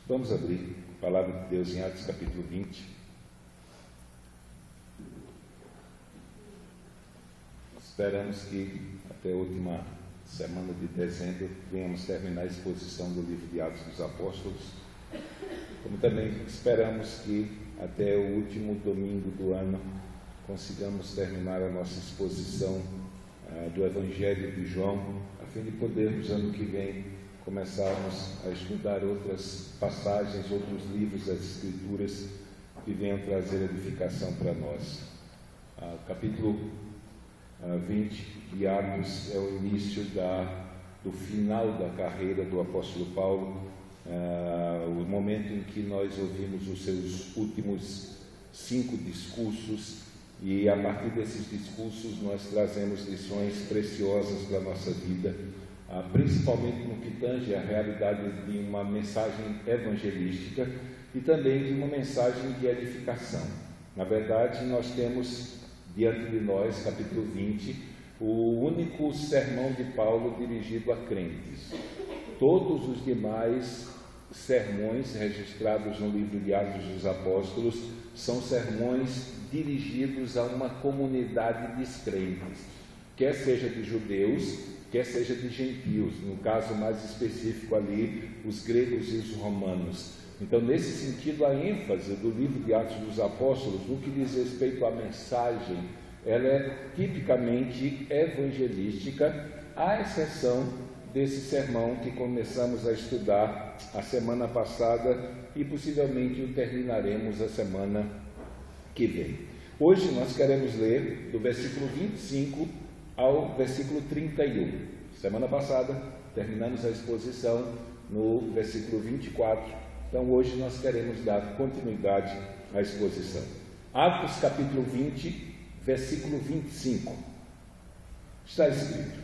Vamos abrir a palavra de Deus em Atos capítulo 20. Esperamos que até a última semana de dezembro venhamos terminar a exposição do livro de Atos dos Apóstolos, como também esperamos que até o último domingo do ano consigamos terminar a nossa exposição do Evangelho de João, a fim de podermos, ano que vem, começarmos a estudar outras passagens, outros livros das Escrituras que venham trazer edificação para nós. Capítulo 20 de Atos é o início do final da carreira do apóstolo Paulo, o momento em que nós ouvimos os seus últimos 5 discursos, e a partir desses discursos nós trazemos lições preciosas para a nossa vida, principalmente no que tange a realidade de uma mensagem evangelística e também de uma mensagem de edificação. Na verdade, nós temos diante de nós, capítulo 20, o único sermão de Paulo dirigido a crentes. Todos os demais sermões registrados no livro de Atos dos Apóstolos são sermões dirigidos a uma comunidade de crentes, quer seja de judeus, quer seja de gentios, no caso mais específico ali, os gregos e os romanos. Então, nesse sentido, a ênfase do livro de Atos dos Apóstolos, no que diz respeito à mensagem, ela é tipicamente evangelística, à exceção desse sermão que começamos a estudar a semana passada e possivelmente o terminaremos a semana que vem. Hoje nós queremos ler do versículo 25 ao versículo 31. Semana passada terminamos a exposição no versículo 24. Então hoje nós queremos dar continuidade à exposição. Atos capítulo 20, versículo 25. Está escrito: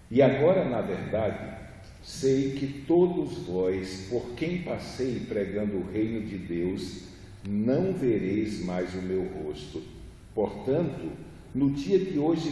E agora, na verdade, sei que todos vós, por quem passei pregando o reino de Deus, não vereis mais o meu rosto. Portanto, no dia de hoje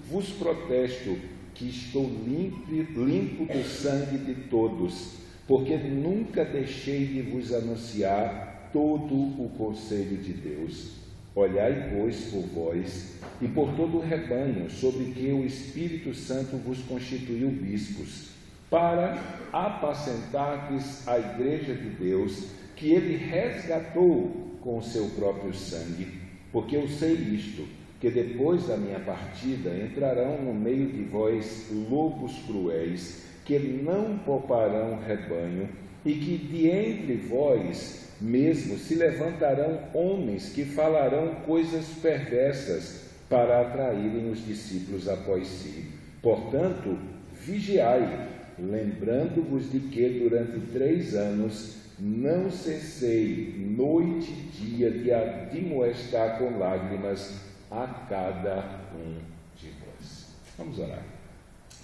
vos protesto que estou limpo do sangue de todos, porque nunca deixei de vos anunciar todo o conselho de Deus. Olhai, pois, por vós e por todo o rebanho, sobre que o Espírito Santo vos constituiu bispos, para apacentardes a igreja de Deus, que ele resgatou com o seu próprio sangue. Porque eu sei isto, que depois da minha partida entrarão no meio de vós lobos cruéis, que não pouparão rebanho, e que de entre vós mesmo se levantarão homens que falarão coisas perversas para atraírem os discípulos após si. Portanto, vigiai, lembrando-vos de que durante 3 anos não cessei noite e dia de admoestar com lágrimas a cada um de vós. Vamos orar.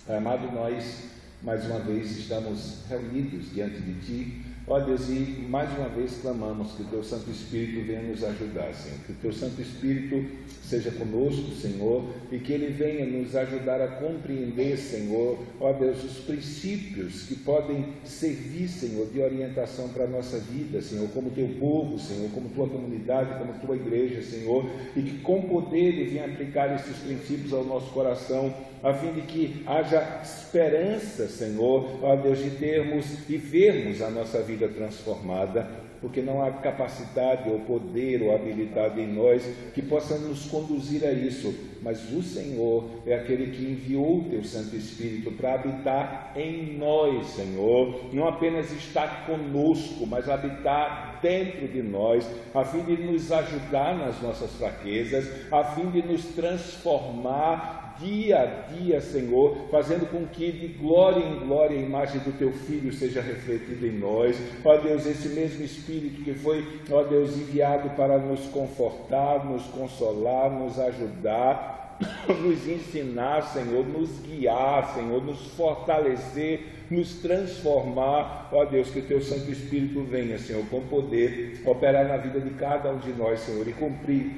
Pai amado, nós mais uma vez estamos reunidos diante de Ti, ó Deus, e mais uma vez clamamos que o Teu Santo Espírito venha nos ajudar, Senhor, que o Teu Santo Espírito seja conosco, Senhor, e que Ele venha nos ajudar a compreender, Senhor, ó Deus, os princípios que podem servir, Senhor, de orientação para a nossa vida, Senhor, como Teu povo, Senhor, como Tua comunidade, como Tua igreja, Senhor, e que com poder Ele venha aplicar esses princípios ao nosso coração, a fim de que haja esperança, Senhor, ó Deus, de termos e vermos a nossa vida transformada, porque não há capacidade ou poder ou habilidade em nós que possa nos conduzir a isso, mas o Senhor é aquele que enviou o Teu Santo Espírito para habitar em nós, Senhor, não apenas estar conosco, mas habitar dentro de nós, a fim de nos ajudar nas nossas fraquezas, a fim de nos transformar dia a dia, Senhor, fazendo com que de glória em glória a imagem do Teu Filho seja refletida em nós. Ó Deus, esse mesmo Espírito que foi, ó Deus, enviado para nos confortar, nos consolar, nos ajudar, nos ensinar, Senhor, nos guiar, Senhor, nos fortalecer, nos transformar, ó Deus, que o Teu Santo Espírito venha, Senhor, com poder, operar na vida de cada um de nós, Senhor, e cumprir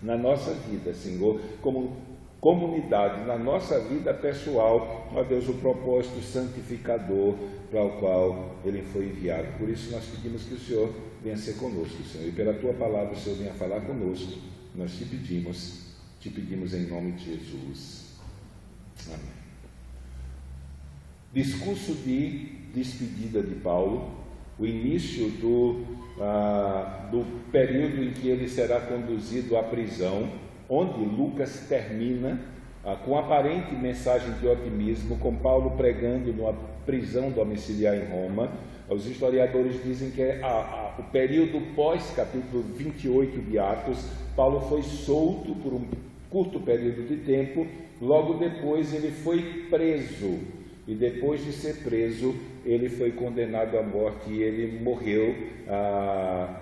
na nossa vida, Senhor, como comunidade, na nossa vida pessoal, ó Deus, o propósito santificador para o qual Ele foi enviado. Por isso nós pedimos que o Senhor venha ser conosco, Senhor, e pela Tua palavra o Senhor venha falar conosco. Nós te pedimos em nome de Jesus. Amém. Discurso de despedida de Paulo, o início do período em que ele será conduzido à prisão, onde Lucas termina com aparente mensagem de otimismo, com Paulo pregando numa prisão domiciliar em Roma. Os historiadores dizem que é o período pós-capítulo 28 de Atos. Paulo foi solto por um curto período de tempo, logo depois ele foi preso, e depois de ser preso, ele foi condenado à morte e ele morreu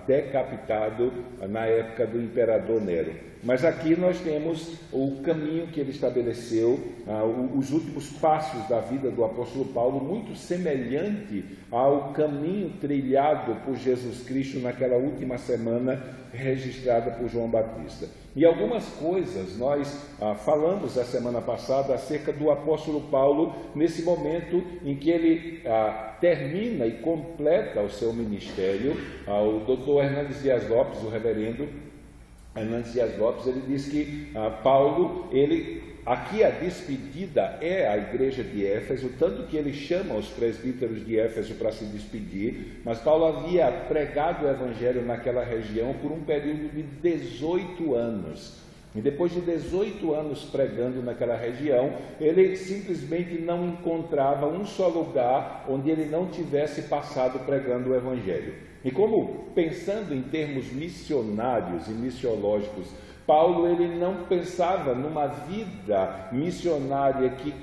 decapitado na época do imperador Nero. Mas aqui nós temos o caminho que ele estabeleceu, os últimos passos da vida do apóstolo Paulo, muito semelhante ao caminho trilhado por Jesus Cristo naquela última semana registrada por João Batista. E algumas coisas nós falamos a semana passada acerca do apóstolo Paulo, nesse momento em que ele termina e completa o seu ministério. O doutor Hernandes Dias Lopes, o reverendo Hernandes Dias Lopes, ele diz que Paulo, aqui a despedida é a igreja de Éfeso, tanto que ele chama os presbíteros de Éfeso para se despedir, mas Paulo havia pregado o evangelho naquela região por um período de 18 anos. E depois de 18 anos pregando naquela região, ele simplesmente não encontrava um só lugar onde ele não tivesse passado pregando o evangelho. E como, pensando em termos missionários e missiológicos, Paulo ele não pensava numa vida missionária que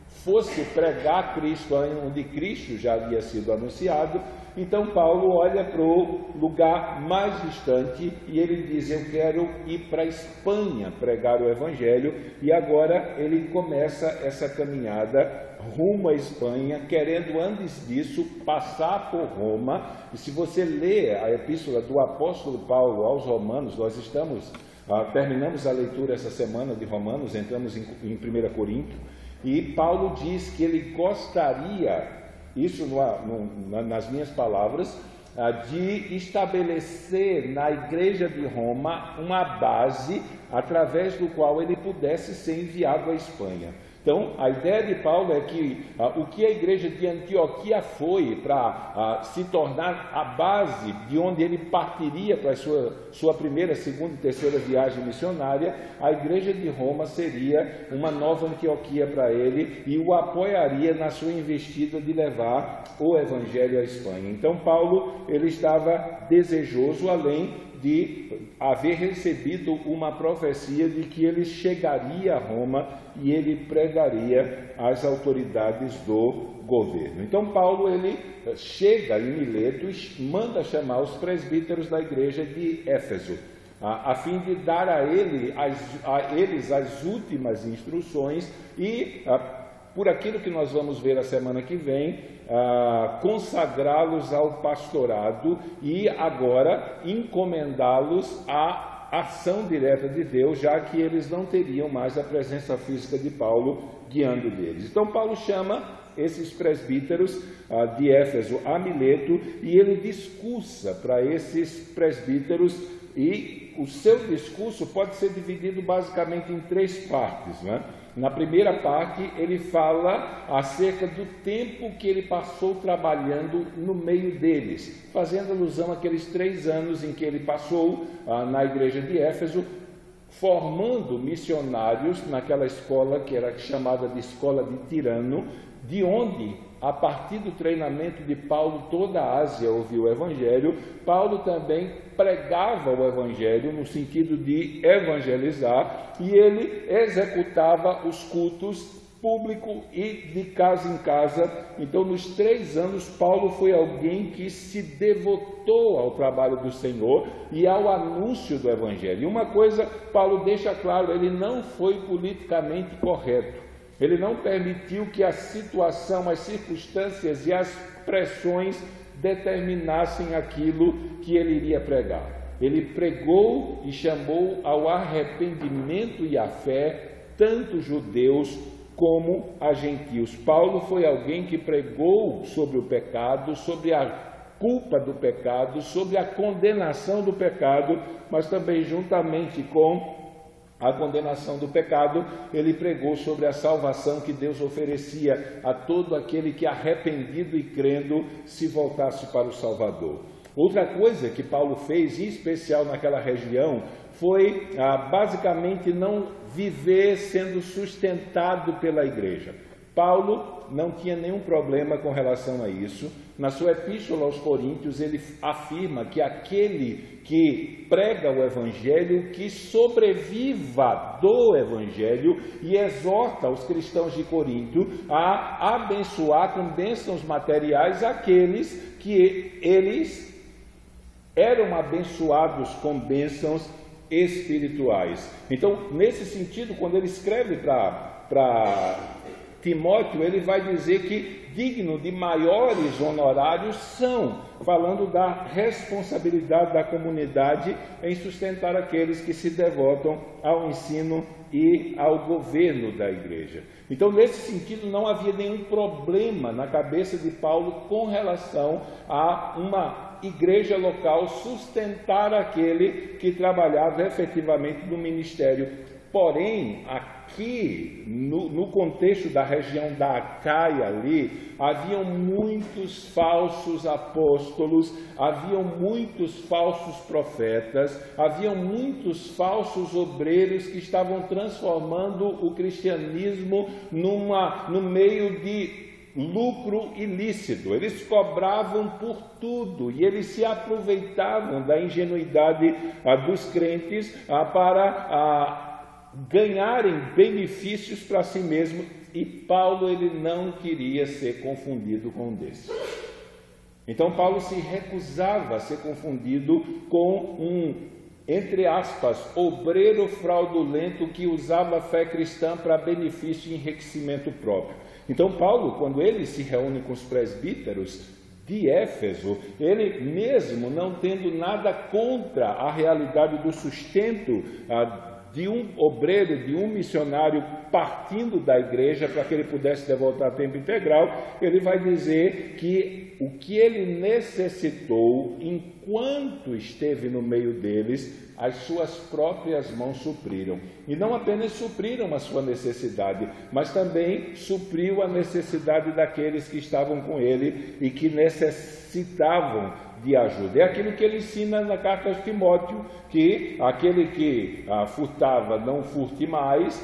fosse pregar Cristo onde Cristo já havia sido anunciado. Então Paulo olha para o lugar mais distante e ele diz: eu quero ir para a Espanha pregar o Evangelho. E agora ele começa essa caminhada rumo à Espanha, querendo antes disso passar por Roma. E se você ler a epístola do apóstolo Paulo aos Romanos, nós terminamos a leitura essa semana de Romanos, entramos em 1 Coríntios, e Paulo diz que ele gostaria, isso nas minhas palavras, de estabelecer na igreja de Roma uma base através do qual ele pudesse ser enviado à Espanha. Então, a ideia de Paulo é que o que a igreja de Antioquia foi para se tornar a base de onde ele partiria para a sua primeira, segunda e terceira viagem missionária, a igreja de Roma seria uma nova Antioquia para ele e o apoiaria na sua investida de levar o evangelho à Espanha. Então, Paulo ele estava desejoso, além de haver recebido uma profecia de que ele chegaria a Roma e ele pregaria às autoridades do governo. Então Paulo ele chega em Mileto e manda chamar os presbíteros da igreja de Éfeso, a fim de dar a eles as últimas instruções e, por aquilo que nós vamos ver a semana que vem, consagrá-los ao pastorado e agora encomendá-los à ação direta de Deus, já que eles não teriam mais a presença física de Paulo guiando deles. Então Paulo chama esses presbíteros de Éfeso a Mileto e ele discursa para esses presbíteros, e o seu discurso pode ser dividido basicamente em 3 partes, né? Na primeira parte, ele fala acerca do tempo que ele passou trabalhando no meio deles, fazendo alusão àqueles 3 anos em que ele passou na igreja de Éfeso, formando missionários naquela escola que era chamada de Escola de Tirano, de onde, a partir do treinamento de Paulo, toda a Ásia ouviu o Evangelho. Paulo também pregava o Evangelho no sentido de evangelizar, e ele executava os cultos público e de casa em casa. Então, nos 3 anos, Paulo foi alguém que se devotou ao trabalho do Senhor e ao anúncio do Evangelho. E uma coisa, Paulo deixa claro: ele não foi politicamente correto. Ele não permitiu que a situação, as circunstâncias e as pressões determinassem aquilo que ele iria pregar. Ele pregou e chamou ao arrependimento e à fé tanto judeus como a gentios. Paulo foi alguém que pregou sobre o pecado, sobre a culpa do pecado, sobre a condenação do pecado, mas também juntamente com a condenação do pecado, ele pregou sobre a salvação que Deus oferecia a todo aquele que, arrependido e crendo, se voltasse para o Salvador. Outra coisa que Paulo fez, em especial naquela região, foi basicamente não viver sendo sustentado pela igreja. Paulo não tinha nenhum problema com relação a isso. Na sua epístola aos Coríntios, ele afirma que aquele que prega o Evangelho, que sobreviva do Evangelho, e exorta os cristãos de Corinto a abençoar com bênçãos materiais aqueles que eles eram abençoados com bênçãos espirituais. Então, nesse sentido, quando ele escreve para Timóteo, ele vai dizer que digno de maiores honorários são, falando da responsabilidade da comunidade em sustentar aqueles que se devotam ao ensino e ao governo da igreja. Então, nesse sentido, não havia nenhum problema na cabeça de Paulo com relação a uma igreja local sustentar aquele que trabalhava efetivamente no ministério. Porém, aqui, no contexto da região da Acaia ali, haviam muitos falsos apóstolos, haviam muitos falsos profetas, haviam muitos falsos obreiros que estavam transformando o cristianismo no meio de lucro ilícito. Eles cobravam por tudo e eles se aproveitavam da ingenuidade dos crentes para ganharem benefícios para si mesmo, e Paulo ele não queria ser confundido com um desses. Então Paulo se recusava a ser confundido com um, entre aspas, obreiro fraudulento que usava a fé cristã para benefício e enriquecimento próprio. Então Paulo, quando ele se reúne com os presbíteros de Éfeso, ele mesmo não tendo nada contra a realidade do sustento de um obreiro, de um missionário partindo da igreja para que ele pudesse devotar a tempo integral, ele vai dizer que o que ele necessitou enquanto esteve no meio deles, as suas próprias mãos supriram. E não apenas supriram a sua necessidade, mas também supriu a necessidade daqueles que estavam com ele e que necessitavam de ajuda. É aquilo que ele ensina na carta de Timóteo, que aquele que furtava não furte mais,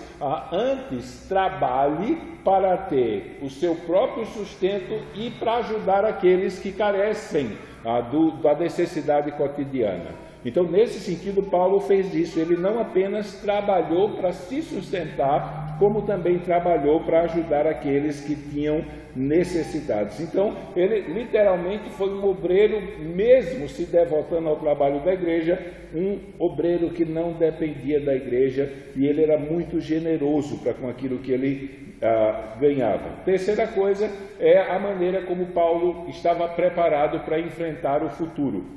antes trabalhe para ter o seu próprio sustento e para ajudar aqueles que carecem da necessidade cotidiana. Então, nesse sentido, Paulo fez isso. Ele não apenas trabalhou para se sustentar, como também trabalhou para ajudar aqueles que tinham necessidades. Então, ele literalmente foi um obreiro, mesmo se devotando ao trabalho da igreja, um obreiro que não dependia da igreja, e ele era muito generoso para com aquilo que ele ganhava. Terceira coisa é a maneira como Paulo estava preparado para enfrentar o futuro.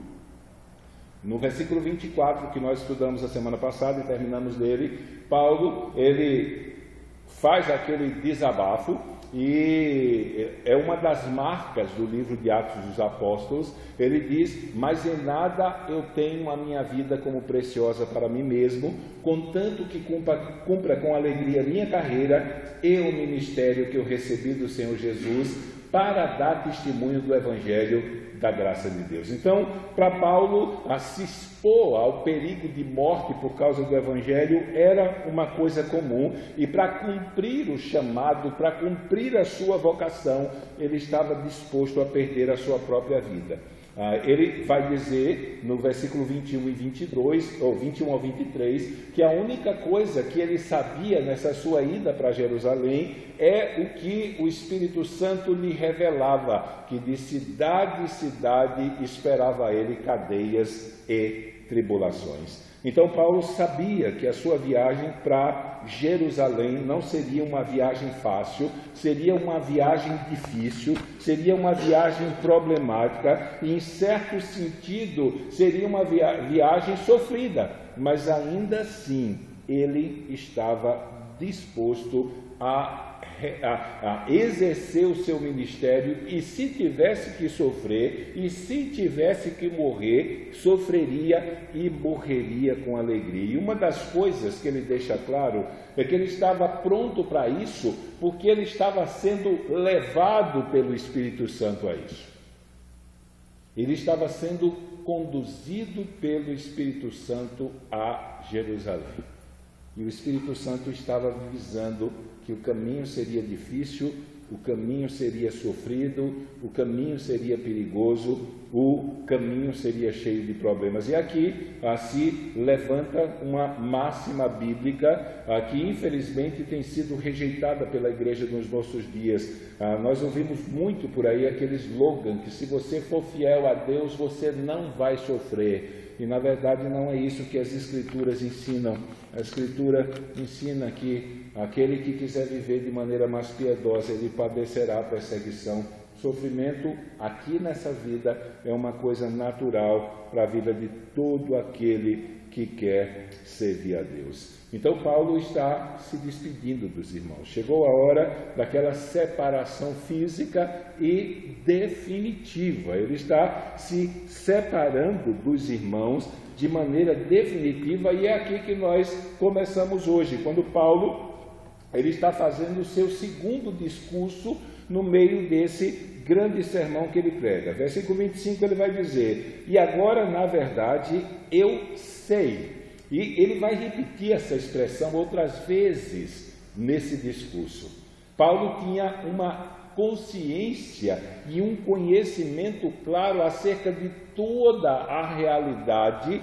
No versículo 24, que nós estudamos a semana passada e terminamos dele, Paulo, ele faz aquele desabafo, e é uma das marcas do livro de Atos dos Apóstolos. Ele diz: mas em nada eu tenho a minha vida como preciosa para mim mesmo, contanto que cumpra com alegria minha carreira e o ministério que eu recebi do Senhor Jesus, para dar testemunho do Evangelho da graça de Deus. Então, para Paulo, se expor ao perigo de morte por causa do Evangelho era uma coisa comum, e para cumprir o chamado, para cumprir a sua vocação, ele estava disposto a perder a sua própria vida. Ele vai dizer no versículo 21 e 22, ou 21 ao 23, que a única coisa que ele sabia nessa sua ida para Jerusalém é o que o Espírito Santo lhe revelava, que de cidade em cidade esperava ele cadeias e tribulações. Então Paulo sabia que a sua viagem para Jerusalém não seria uma viagem fácil, seria uma viagem difícil, seria uma viagem problemática e, em certo sentido, seria uma viagem sofrida, mas ainda assim ele estava disposto a exercer o seu ministério, e se tivesse que sofrer, e se tivesse que morrer, sofreria e morreria com alegria. E uma das coisas que ele deixa claro é que ele estava pronto para isso, porque ele estava sendo levado pelo Espírito Santo a isso. Ele estava sendo conduzido pelo Espírito Santo a Jerusalém. E o Espírito Santo estava avisando que o caminho seria difícil, o caminho seria sofrido, o caminho seria perigoso, o caminho seria cheio de problemas. E aqui se levanta uma máxima bíblica que infelizmente tem sido rejeitada pela igreja nos nossos dias. Nós ouvimos muito por aí aquele slogan que se você for fiel a Deus, você não vai sofrer. E na verdade não é isso que as Escrituras ensinam. A Escritura ensina que aquele que quiser viver de maneira mais piedosa, ele padecerá perseguição. Sofrimento aqui nessa vida é uma coisa natural para a vida de todo aquele que quer servir a Deus. Então Paulo está se despedindo dos irmãos. Chegou a hora daquela separação física e definitiva. Ele está se separando dos irmãos de maneira definitiva, e é aqui que nós começamos hoje, quando Paulo ele está fazendo o seu segundo discurso no meio desse grande sermão que ele prega. Versículo 25 ele vai dizer: e agora na verdade eu sei. E ele vai repetir essa expressão outras vezes nesse discurso. Paulo tinha uma consciência e um conhecimento claro acerca de toda a realidade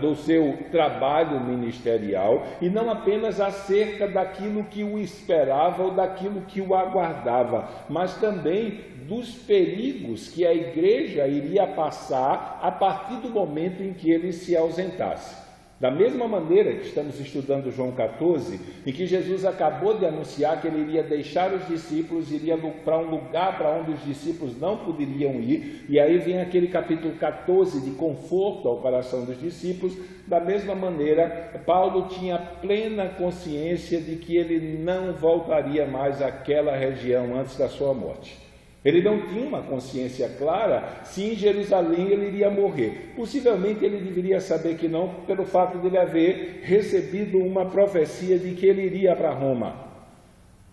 do seu trabalho ministerial, e não apenas acerca daquilo que o esperava ou daquilo que o aguardava, mas também dos perigos que a igreja iria passar a partir do momento em que ele se ausentasse. Da mesma maneira que estamos estudando João 14, em que Jesus acabou de anunciar que ele iria deixar os discípulos, iria para um lugar para onde os discípulos não poderiam ir, e aí vem aquele capítulo 14 de conforto ao coração dos discípulos. Da mesma maneira, Paulo tinha plena consciência de que ele não voltaria mais àquela região antes da sua morte. Ele não tinha uma consciência clara se em Jerusalém ele iria morrer. Possivelmente ele deveria saber que não, pelo fato de ele haver recebido uma profecia de que ele iria para Roma.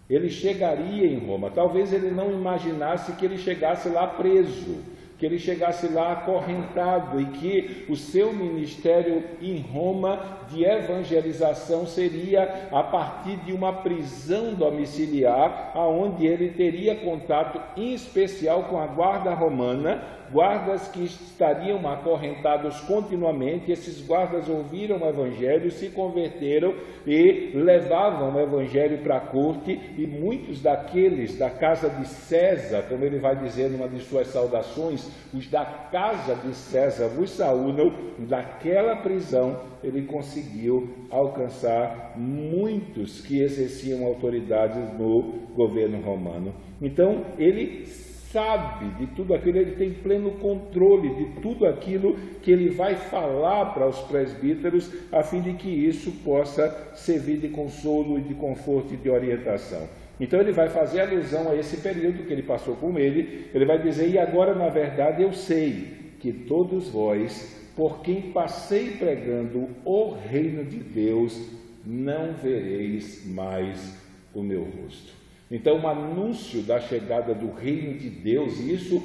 Ele chegaria em Roma. Talvez ele não imaginasse que ele chegasse lá preso, que ele chegasse lá acorrentado, e que o seu ministério em Roma de evangelização seria a partir de uma prisão domiciliar, aonde ele teria contato em especial com a guarda romana, guardas que estariam acorrentados continuamente. Esses guardas ouviram o evangelho, se converteram e levavam o evangelho para a corte, e muitos daqueles da casa de César, como ele vai dizer numa de suas saudações, os da casa de César vos saúdam. Daquela prisão ele conseguiu alcançar muitos que exerciam autoridades no governo romano. Então ele sabe de tudo aquilo, ele tem pleno controle de tudo aquilo que ele vai falar para os presbíteros, a fim de que isso possa servir de consolo e de conforto e de orientação. Então ele vai fazer alusão a esse período que ele passou com ele. Ele vai dizer: e agora na verdade eu sei que todos vós, por quem passei pregando o reino de Deus, não vereis mais o meu rosto. Então, o anúncio da chegada do reino de Deus, e isso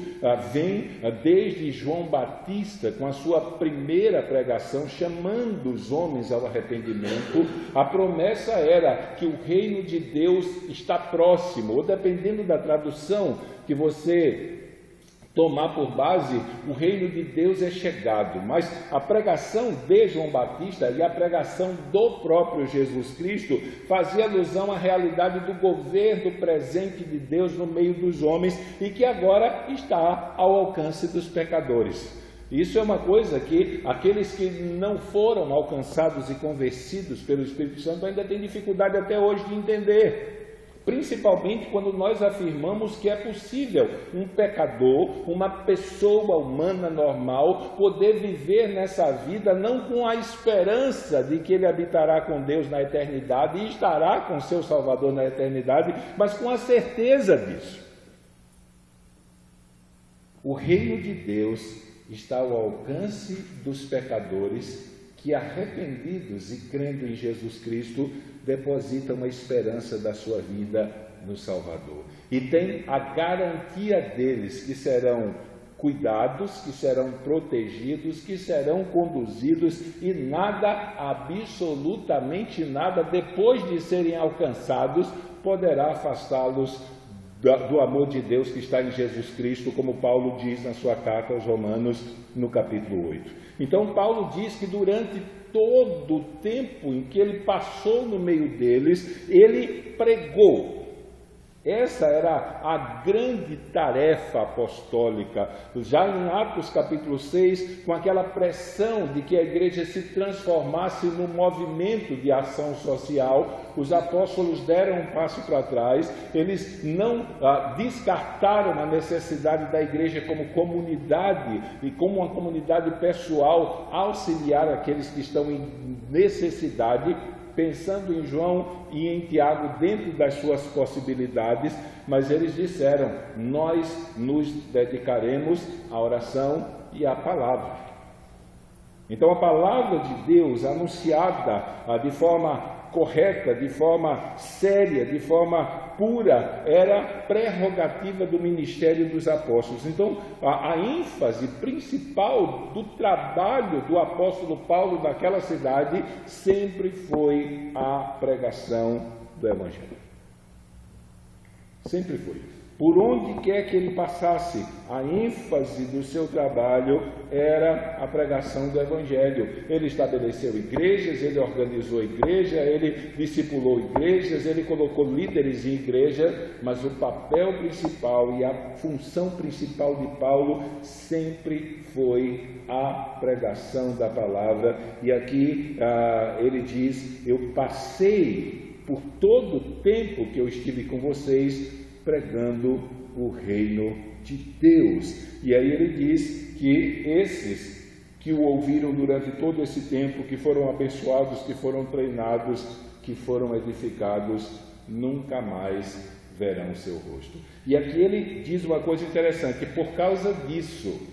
vem desde João Batista, com a sua primeira pregação, chamando os homens ao arrependimento. A promessa era que o reino de Deus está próximo, ou dependendo da tradução que você tomar por base, o reino de Deus é chegado. Mas a pregação de João Batista e a pregação do próprio Jesus Cristo fazia alusão à realidade do governo presente de Deus no meio dos homens, e que agora está ao alcance dos pecadores. Isso é uma coisa que aqueles que não foram alcançados e convencidos pelo Espírito Santo ainda têm dificuldade até hoje de entender. Principalmente quando nós afirmamos que é possível um pecador, uma pessoa humana normal, poder viver nessa vida não com a esperança de que ele habitará com Deus na eternidade e estará com seu Salvador na eternidade, mas com a certeza disso. O reino de Deus está ao alcance dos pecadores que, arrependidos e crendo em Jesus Cristo, depositam a esperança da sua vida no Salvador. E tem a garantia deles que serão cuidados, que serão protegidos, que serão conduzidos, e nada, absolutamente nada, depois de serem alcançados, poderá afastá-los do amor de Deus que está em Jesus Cristo, como Paulo diz na sua carta aos Romanos, no capítulo 8. Então, Paulo diz que durante todo o tempo em que ele passou no meio deles, ele pregou. Essa era a grande tarefa apostólica. Já em Atos capítulo 6, com aquela pressão de que a igreja se transformasse num movimento de ação social, os apóstolos deram um passo para trás. Eles não descartaram a necessidade da igreja como comunidade e como uma comunidade pessoal auxiliar aqueles que estão em necessidade, pensando em João e em Tiago dentro das suas possibilidades, mas eles disseram: nós nos dedicaremos à oração e à palavra. Então a palavra de Deus anunciada de forma correta, de forma séria, de forma pura, era prerrogativa do ministério dos apóstolos. Então, a ênfase principal do trabalho do apóstolo Paulo naquela cidade sempre foi a pregação do Evangelho. Sempre foi. Por onde quer que ele passasse, a ênfase do seu trabalho era a pregação do Evangelho. Ele estabeleceu igrejas, ele organizou igreja, ele discipulou igrejas, ele colocou líderes em igreja, mas o papel principal e a função principal de Paulo sempre foi a pregação da palavra. E aqui ele diz: eu passei por todo o tempo que eu estive com vocês pregando o reino de Deus. E aí ele diz que esses que o ouviram durante todo esse tempo, que foram abençoados, que foram treinados, que foram edificados, nunca mais verão o seu rosto. E aqui ele diz uma coisa interessante: por causa disso,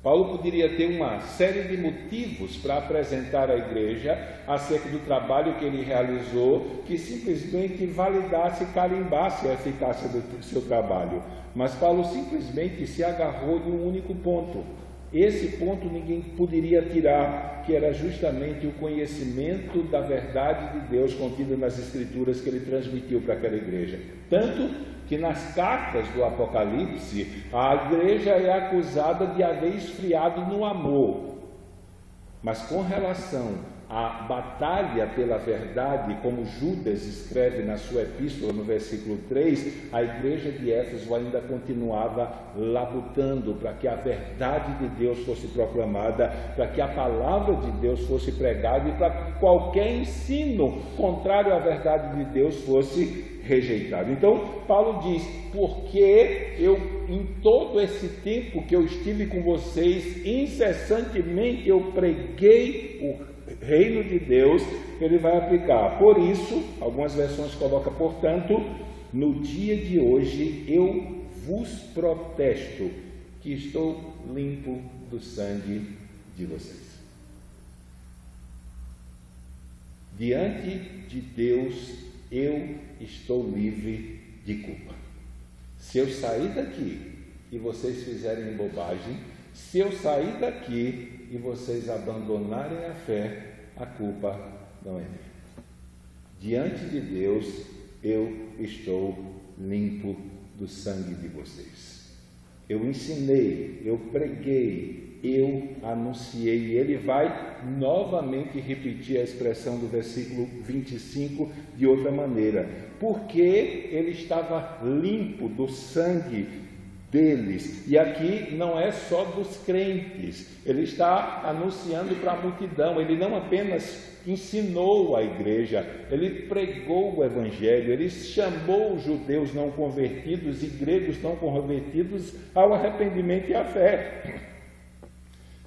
Paulo poderia ter uma série de motivos para apresentar à igreja acerca do trabalho que ele realizou, que simplesmente validasse, carimbasse a eficácia do seu trabalho. Mas Paulo simplesmente se agarrou em um único ponto. Esse ponto ninguém poderia tirar, que era justamente o conhecimento da verdade de Deus contida nas Escrituras que ele transmitiu para aquela igreja. Tanto que nas cartas do Apocalipse, a igreja é acusada de haver esfriado no amor. Mas com relação à batalha pela verdade, como Judas escreve na sua epístola, no versículo 3, a igreja de Éfeso ainda continuava labutando para que a verdade de Deus fosse proclamada, para que a palavra de Deus fosse pregada e para que qualquer ensino contrário à verdade de Deus fosse rejeitado. Então, Paulo diz: porque eu, em todo esse tempo que eu estive com vocês, incessantemente eu preguei o reino de Deus, ele vai aplicar. Por isso, algumas versões colocam: portanto, no dia de hoje eu vos protesto que estou limpo do sangue de vocês. Diante de Deus, eu estou livre de culpa. Se eu sair daqui e vocês fizerem bobagem, se eu sair daqui e vocês abandonarem a fé, a culpa não é minha. Diante de Deus, eu estou limpo do sangue de vocês. Eu ensinei, eu preguei, eu anunciei. E ele vai novamente repetir a expressão do versículo 25 de outra maneira: porque ele estava limpo do sangue deles. E aqui não é só dos crentes, ele está anunciando para a multidão. Ele não apenas ensinou a igreja, ele pregou o evangelho, ele chamou os judeus não convertidos e gregos não convertidos ao arrependimento e à fé.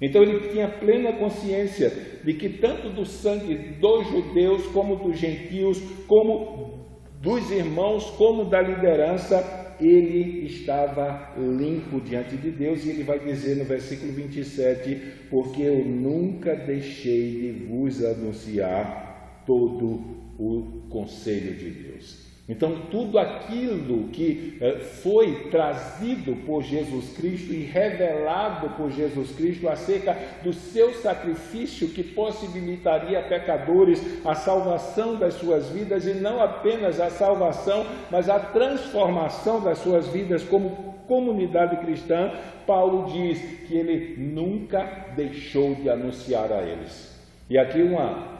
Então ele tinha plena consciência de que tanto do sangue dos judeus, como dos gentios, como dos irmãos, como da liderança, ele estava limpo diante de Deus. E ele vai dizer no versículo 27, porque eu nunca deixei de vos anunciar todo o conselho de Deus. Então, tudo aquilo que foi trazido por Jesus Cristo e revelado por Jesus Cristo acerca do seu sacrifício que possibilitaria a pecadores a salvação das suas vidas, e não apenas a salvação, mas a transformação das suas vidas como comunidade cristã, Paulo diz que ele nunca deixou de anunciar a eles. E aqui uma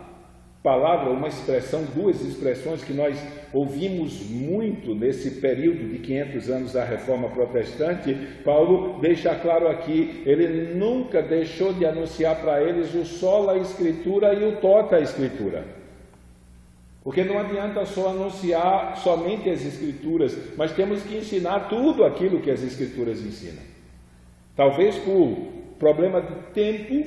palavra, uma expressão, duas expressões que nós ouvimos muito nesse período de 500 anos da Reforma Protestante. Paulo deixa claro aqui, ele nunca deixou de anunciar para eles o sola Escritura e o tota Escritura. Porque não adianta só anunciar somente as Escrituras, mas temos que ensinar tudo aquilo que as Escrituras ensinam. Talvez por problema de tempo,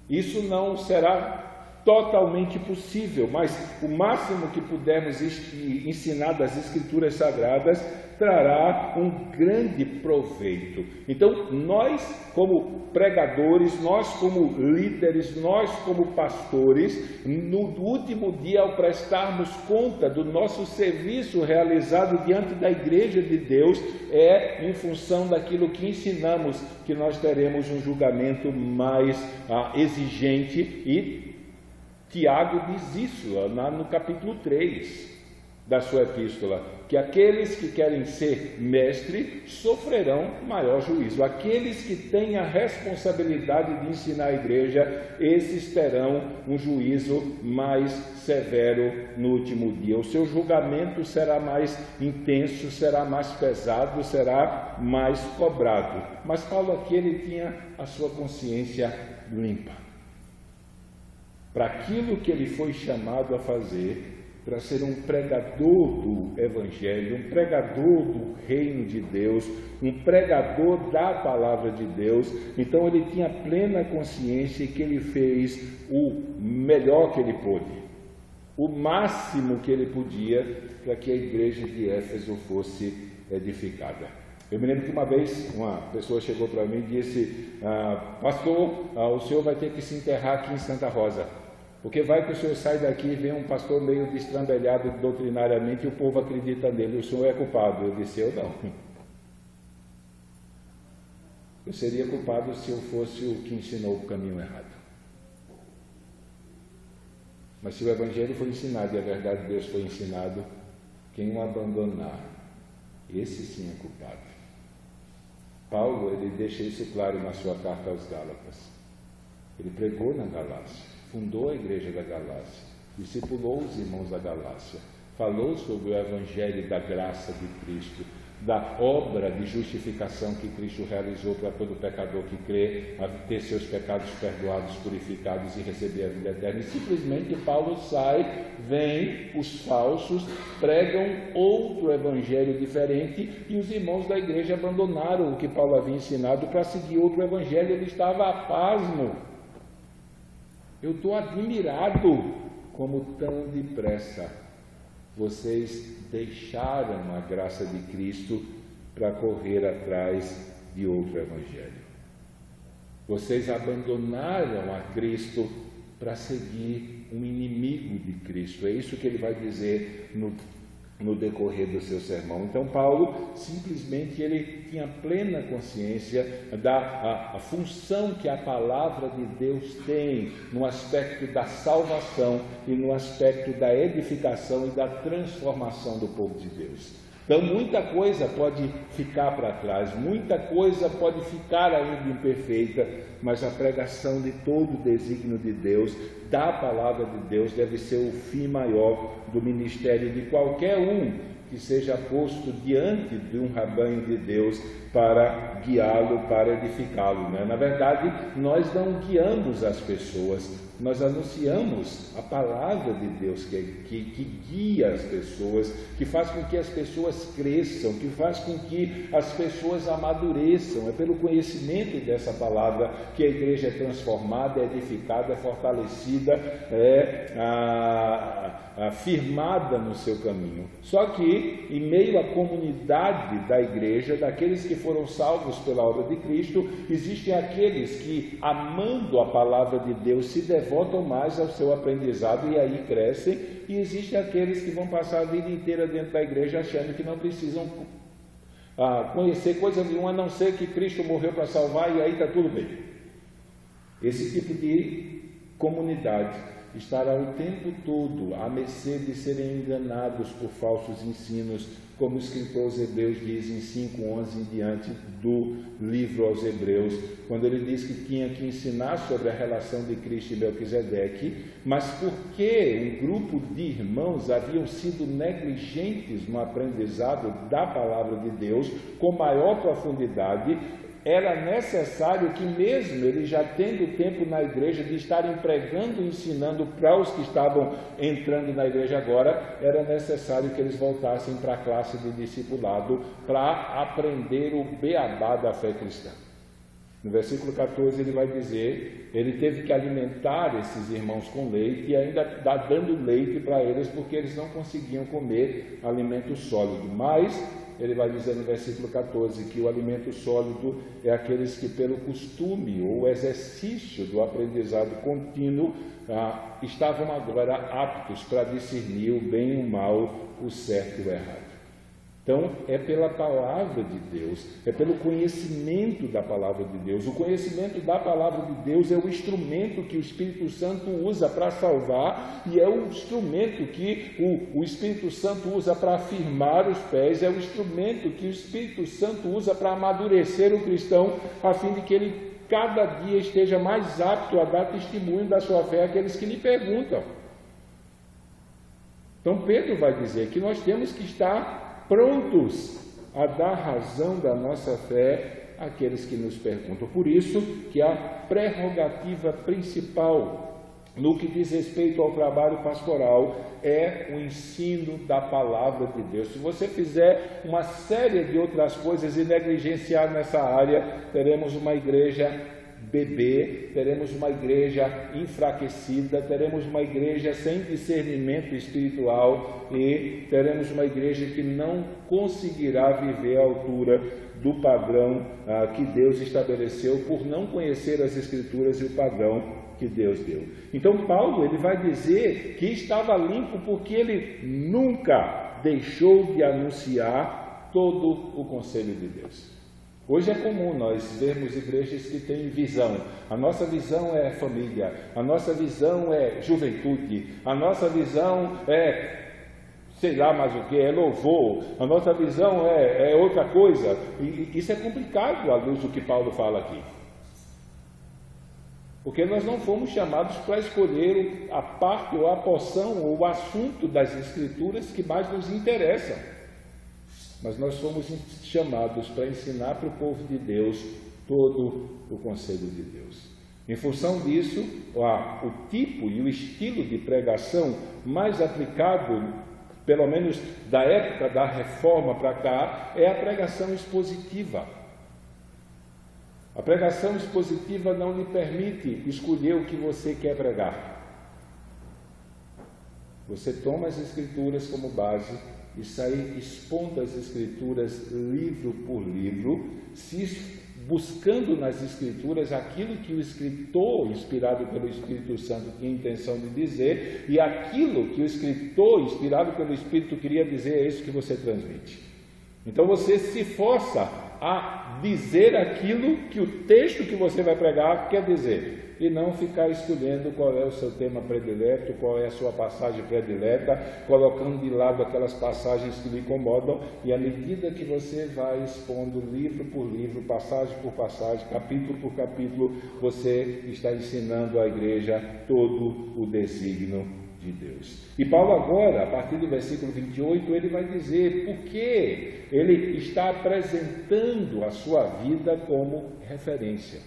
isso não será totalmente possível, mas o máximo que pudermos ensinar das Escrituras Sagradas trará um grande proveito. Então, nós como pregadores, nós como líderes, nós como pastores, no último dia, ao prestarmos conta do nosso serviço realizado diante da Igreja de Deus, é em função daquilo que ensinamos que nós teremos um julgamento mais exigente. E Tiago diz isso no capítulo 3 da sua epístola, que aqueles que querem ser mestre sofrerão maior juízo. Aqueles que têm a responsabilidade de ensinar a igreja, esses terão um juízo mais severo no último dia. O seu julgamento será mais intenso, será mais pesado, será mais cobrado. Mas Paulo aqui, ele tinha a sua consciência limpa para aquilo que ele foi chamado a fazer, para ser um pregador do Evangelho, um pregador do Reino de Deus, um pregador da Palavra de Deus. Então ele tinha plena consciência que ele fez o melhor que ele pôde, o máximo que ele podia, para que a igreja de Éfeso fosse edificada. Eu me lembro que uma vez uma pessoa chegou para mim e disse: pastor, o senhor vai ter que se enterrar aqui em Santa Rosa, porque vai que o senhor sai daqui e vem um pastor meio destrambelhado doutrinariamente e o povo acredita nele, o senhor é culpado. Eu disse: eu não. Eu seria culpado se eu fosse o que ensinou o caminho errado. Mas se o Evangelho foi ensinado e a verdade de Deus foi ensinado, quem o abandonar, esse sim é culpado. Paulo, ele deixa isso claro na sua carta aos Gálatas. Ele pregou na Galácia, fundou a igreja da Galácia, discipulou os irmãos da Galácia, falou sobre o Evangelho da graça de Cristo, da obra de justificação que Cristo realizou para todo pecador que crê, a ter seus pecados perdoados, purificados e receber a vida eterna. E simplesmente Paulo sai, vem os falsos, pregam outro evangelho diferente, e os irmãos da igreja abandonaram o que Paulo havia ensinado para seguir outro evangelho. Ele estava pasmo. Eu estou admirado como tão depressa vocês deixaram a graça de Cristo para correr atrás de outro evangelho. Vocês abandonaram a Cristo para seguir um inimigo de Cristo. É isso que ele vai dizer no decorrer do seu sermão. Então Paulo simplesmente ele tinha plena consciência da função que a palavra de Deus tem no aspecto da salvação e no aspecto da edificação e da transformação do povo de Deus. Então muita coisa pode ficar para trás, muita coisa pode ficar ainda imperfeita, mas a pregação de todo o desígnio de Deus, da palavra de Deus, deve ser o fim maior do ministério de qualquer um que seja posto diante de um rebanho de Deus para guiá-lo, para edificá-lo, né? Na verdade, nós não guiamos as pessoas, nós anunciamos a palavra de Deus que guia as pessoas, que faz com que as pessoas cresçam, que faz com que as pessoas amadureçam. É pelo conhecimento dessa palavra que a igreja é transformada, é edificada, é fortalecida, firmada no seu caminho. Só que, em meio à comunidade da igreja, daqueles que foram salvos pela obra de Cristo, existem aqueles que, amando a palavra de Deus, se devotam mais ao seu aprendizado e aí crescem, e existem aqueles que vão passar a vida inteira dentro da igreja achando que não precisam conhecer coisa nenhuma, a não ser que Cristo morreu para salvar e aí está tudo bem. Esse tipo de comunidade estará o tempo todo à mercê de serem enganados por falsos ensinos, como o escritor aos Hebreus diz em 5:11 em diante do livro aos Hebreus, quando ele diz que tinha que ensinar sobre a relação de Cristo e Melquisedeque, mas porque um grupo de irmãos haviam sido negligentes no aprendizado da palavra de Deus com maior profundidade, era necessário que, mesmo eles já tendo tempo na igreja de estarem pregando e ensinando para os que estavam entrando na igreja agora, era necessário que eles voltassem para a classe de discipulado para aprender o beabá da fé cristã. No versículo 14 ele vai dizer, ele teve que alimentar esses irmãos com leite e ainda dando leite para eles, porque eles não conseguiam comer alimento sólido. Mas ele vai dizer no versículo 14 que o alimento sólido é aqueles que, pelo costume ou exercício do aprendizado contínuo, estavam agora aptos para discernir o bem e o mal, o certo e o errado. Então, é pela palavra de Deus, é pelo conhecimento da palavra de Deus. O conhecimento da palavra de Deus é o instrumento que o Espírito Santo usa para salvar e é o instrumento que o Espírito Santo usa para afirmar os pés, é o instrumento que o Espírito Santo usa para amadurecer o cristão, a fim de que ele cada dia esteja mais apto a dar testemunho da sua fé àqueles que lhe perguntam. Então, Pedro vai dizer que nós temos que estar prontos a dar razão da nossa fé àqueles que nos perguntam. Por isso que a prerrogativa principal no que diz respeito ao trabalho pastoral é o ensino da palavra de Deus. Se você fizer uma série de outras coisas e negligenciar nessa área, teremos uma igreja bebê, teremos uma igreja enfraquecida, teremos uma igreja sem discernimento espiritual e teremos uma igreja que não conseguirá viver à altura do padrão que Deus estabeleceu por não conhecer as Escrituras e o padrão que Deus deu. Então Paulo ele vai dizer que estava limpo porque ele nunca deixou de anunciar todo o conselho de Deus. Hoje é comum nós vermos igrejas que têm visão. A nossa visão é família, a nossa visão é juventude, a nossa visão é sei lá mais o que, é louvor, a nossa visão é outra coisa. E isso é complicado à luz do que Paulo fala aqui. Porque nós não fomos chamados para escolher a parte ou a porção ou o assunto das Escrituras que mais nos interessam. Mas nós fomos chamados para ensinar para o povo de Deus todo o conselho de Deus. Em função disso, o tipo e o estilo de pregação mais aplicado, pelo menos da época da reforma para cá, é a pregação expositiva. A pregação expositiva não lhe permite escolher o que você quer pregar. Você toma as Escrituras como base e sair expondo as Escrituras livro por livro, buscando nas Escrituras aquilo que o escritor, inspirado pelo Espírito Santo, tinha intenção de dizer, e aquilo que o escritor, inspirado pelo Espírito, queria dizer, é isso que você transmite. Então você se força a dizer aquilo que o texto que você vai pregar quer dizer, e não ficar escolhendo qual é o seu tema predileto, qual é a sua passagem predileta, colocando de lado aquelas passagens que lhe incomodam, e à medida que você vai expondo livro por livro, passagem por passagem, capítulo por capítulo, você está ensinando à igreja todo o desígnio de Deus. E Paulo agora, a partir do versículo 28, ele vai dizer por que ele está apresentando a sua vida como referência.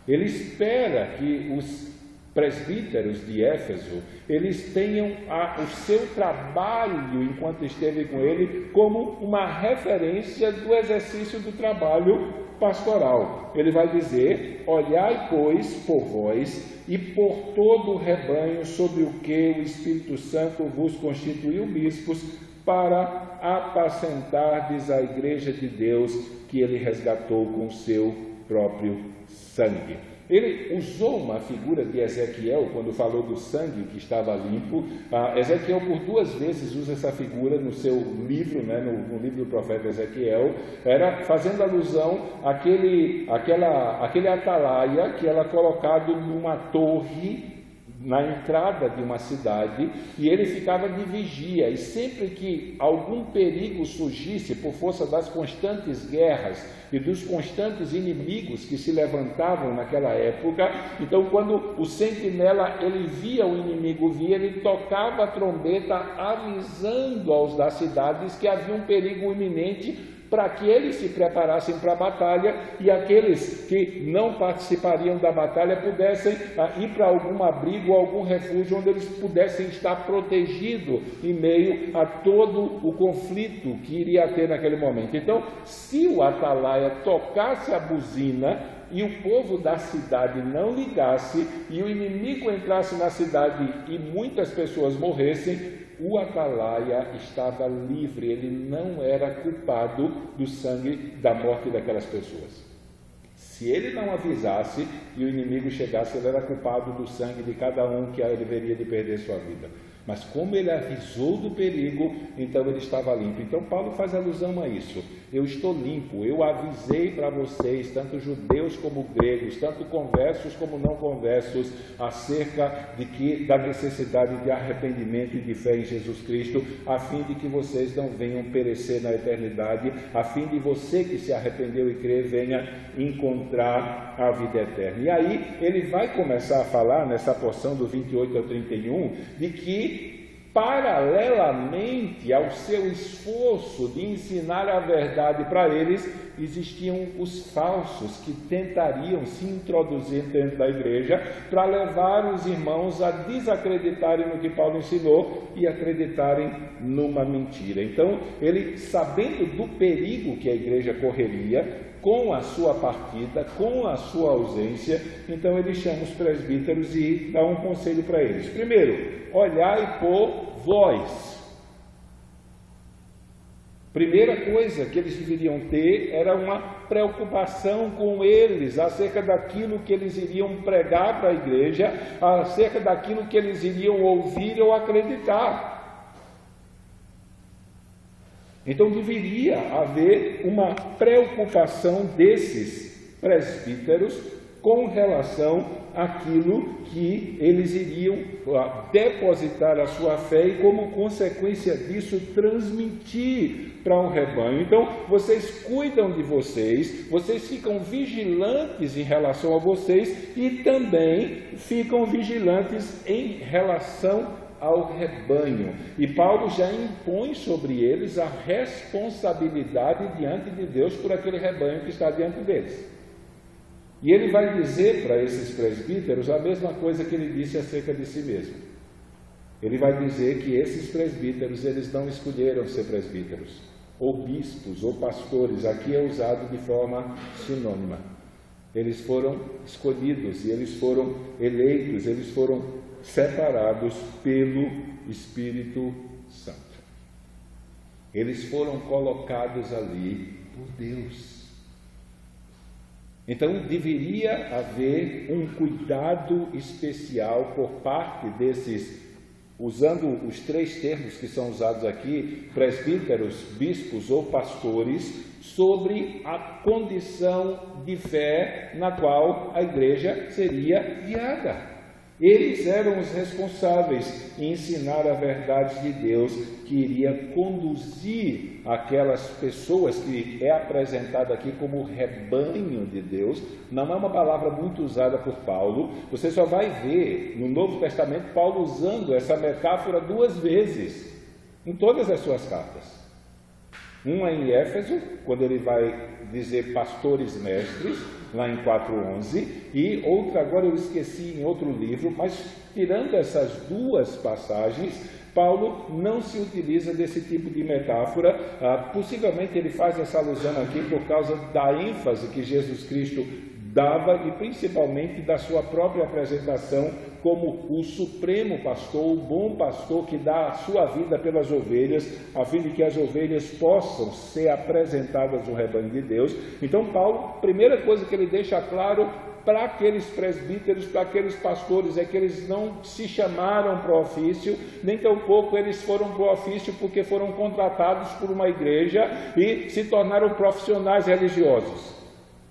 Ele espera que os presbíteros de Éfeso, eles tenham o seu trabalho, enquanto esteve com ele, como uma referência do exercício do trabalho pastoral. Ele vai dizer: olhai, pois, por vós e por todo o rebanho sobre o que o Espírito Santo vos constituiu bispos, para apacentardes a igreja de Deus que ele resgatou com o seu próprio sangue. Ele usou uma figura de Ezequiel quando falou do sangue que estava limpo. Ezequiel por 2 vezes usa essa figura no seu livro, no livro do profeta Ezequiel, fazendo alusão àquele atalaia que era colocado numa torre na entrada de uma cidade, e ele ficava de vigia, e sempre que algum perigo surgisse por força das constantes guerras e dos constantes inimigos que se levantavam naquela época, então quando o sentinela ele via o inimigo vir, ele tocava a trombeta avisando aos das cidades que havia um perigo iminente, para que eles se preparassem para a batalha, e aqueles que não participariam da batalha pudessem ir para algum abrigo, algum refúgio, onde eles pudessem estar protegidos em meio a todo o conflito que iria ter naquele momento. Então, se o atalaia tocasse a buzina e o povo da cidade não ligasse, e o inimigo entrasse na cidade e muitas pessoas morressem, o atalaia estava livre, ele não era culpado do sangue da morte daquelas pessoas. Se ele não avisasse e o inimigo chegasse, ele era culpado do sangue de cada um que ele veria de perder sua vida. Mas como ele avisou do perigo, então ele estava limpo. Então Paulo faz alusão a isso. Eu estou limpo, eu avisei para vocês, tanto judeus como gregos, tanto conversos como não conversos, acerca da necessidade de arrependimento e de fé em Jesus Cristo, a fim de que vocês não venham perecer na eternidade, a fim de você que se arrependeu e crê, venha encontrar a vida eterna. E aí ele vai começar a falar, nessa porção do 28 ao 31, de que paralelamente ao seu esforço de ensinar a verdade para eles, existiam os falsos que tentariam se introduzir dentro da igreja para levar os irmãos a desacreditarem no que Paulo ensinou e acreditarem numa mentira. Então, ele, sabendo do perigo que a igreja correria, com a sua partida, com a sua ausência, então ele chama os presbíteros e dá um conselho para eles. Primeiro, olhai por vós. Primeira coisa que eles deveriam ter era uma preocupação com eles, acerca daquilo que eles iriam pregar para a igreja, acerca daquilo que eles iriam ouvir ou acreditar. Então deveria haver uma preocupação desses presbíteros com relação àquilo que eles iriam depositar a sua fé e, como consequência disso, transmitir para um rebanho. Então, vocês cuidam de vocês, vocês ficam vigilantes em relação a vocês e também ficam vigilantes em relação ao rebanho. E Paulo já impõe sobre eles a responsabilidade diante de Deus por aquele rebanho que está diante deles. E ele vai dizer para esses presbíteros a mesma coisa que ele disse acerca de si mesmo. Ele vai dizer que esses presbíteros, eles não escolheram ser presbíteros, ou bispos, ou pastores. Aqui é usado de forma sinônima. Eles foram escolhidos, e eles foram eleitos, eles foram separados pelo Espírito Santo. Eles foram colocados ali por Deus. Então deveria haver um cuidado especial por parte desses, usando os 3 termos que são usados aqui, presbíteros, bispos ou pastores, sobre a condição de fé na qual a igreja seria guiada. Eles eram os responsáveis em ensinar a verdade de Deus, que iria conduzir aquelas pessoas, que é apresentada aqui como rebanho de Deus. Não é uma palavra muito usada por Paulo. Você só vai ver no Novo Testamento Paulo usando essa metáfora 2 vezes, em todas as suas cartas. Uma em Éfeso, quando ele vai dizer pastores mestres, lá em 4:11, e outra, agora eu esqueci, em outro livro, mas tirando essas 2 passagens, Paulo não se utiliza desse tipo de metáfora. Possivelmente ele faz essa alusão aqui por causa da ênfase que Jesus Cristo dava e principalmente da sua própria apresentação como o supremo pastor, o bom pastor que dá a sua vida pelas ovelhas, a fim de que as ovelhas possam ser apresentadas no rebanho de Deus. Então Paulo, a primeira coisa que ele deixa claro para aqueles presbíteros, para aqueles pastores, é que eles não se chamaram para o ofício, nem tampouco eles foram para o ofício porque foram contratados por uma igreja e se tornaram profissionais religiosos.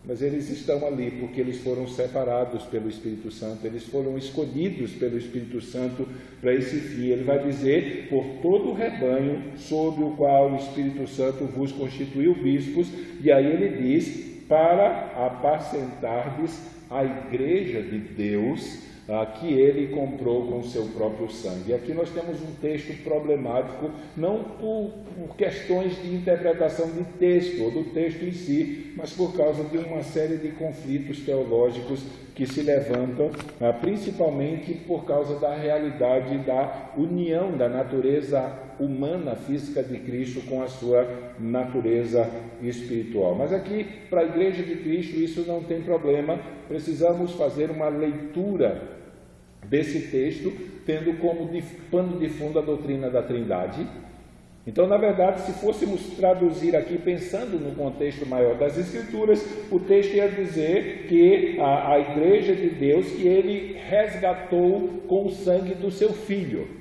Mas eles estão ali porque eles foram separados pelo Espírito Santo, eles foram escolhidos pelo Espírito Santo para esse fim. Ele vai dizer: por todo o rebanho sobre o qual o Espírito Santo vos constituiu bispos, e aí ele diz: para apacentardes a igreja de Deus, que ele comprou com seu próprio sangue. Aqui nós temos um texto problemático, não por questões de interpretação de texto ou do texto em si, mas por causa de uma série de conflitos teológicos que se levantam, principalmente por causa da realidade da união da natureza humana, física de Cristo com a sua natureza espiritual. Mas aqui, para a Igreja de Cristo, isso não tem problema. Precisamos fazer uma leitura desse texto, tendo como pano de fundo a doutrina da Trindade. Então, na verdade, se fôssemos traduzir aqui, pensando no contexto maior das Escrituras, o texto ia dizer que a Igreja de Deus, que ele resgatou com o sangue do seu Filho.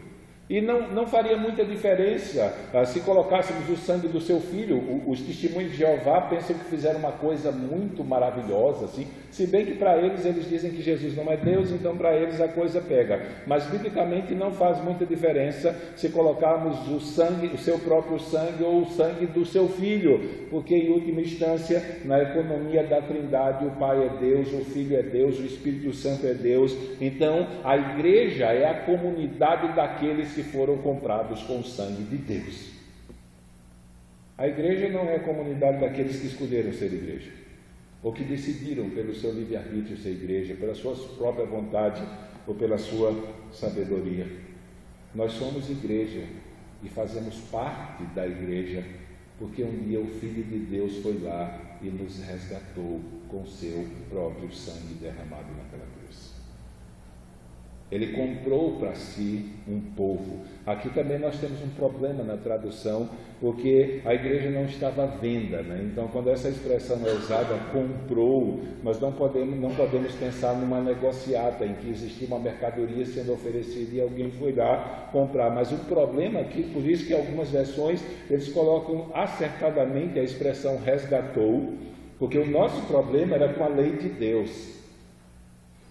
E não faria muita diferença se colocássemos o sangue do seu filho. Os testemunhos de Jeová pensam que fizeram uma coisa muito maravilhosa, assim, se bem que para eles dizem que Jesus não é Deus, então para eles a coisa pega. Mas biblicamente não faz muita diferença se colocarmos o sangue, o seu próprio sangue ou o sangue do seu filho, porque em última instância, na economia da Trindade, o Pai é Deus, o Filho é Deus, o Espírito Santo é Deus. Então a igreja é a comunidade daqueles que foram comprados com o sangue de Deus. A igreja não é a comunidade daqueles que escolheram ser igreja, ou que decidiram pelo seu livre-arbítrio ser igreja, pela sua própria vontade ou pela sua sabedoria. Nós somos igreja e fazemos parte da igreja porque um dia o Filho de Deus foi lá e nos resgatou com o seu próprio sangue derramado naquela cruz. Ele comprou para si um povo. Aqui também nós temos um problema na tradução, porque a igreja não estava à venda, né? Então, quando essa expressão é usada, comprou, nós não podemos pensar numa negociata em que existia uma mercadoria sendo oferecida e alguém foi lá comprar. Mas o problema aqui, por isso que algumas versões eles colocam acertadamente a expressão resgatou, porque o nosso problema era com a lei de Deus,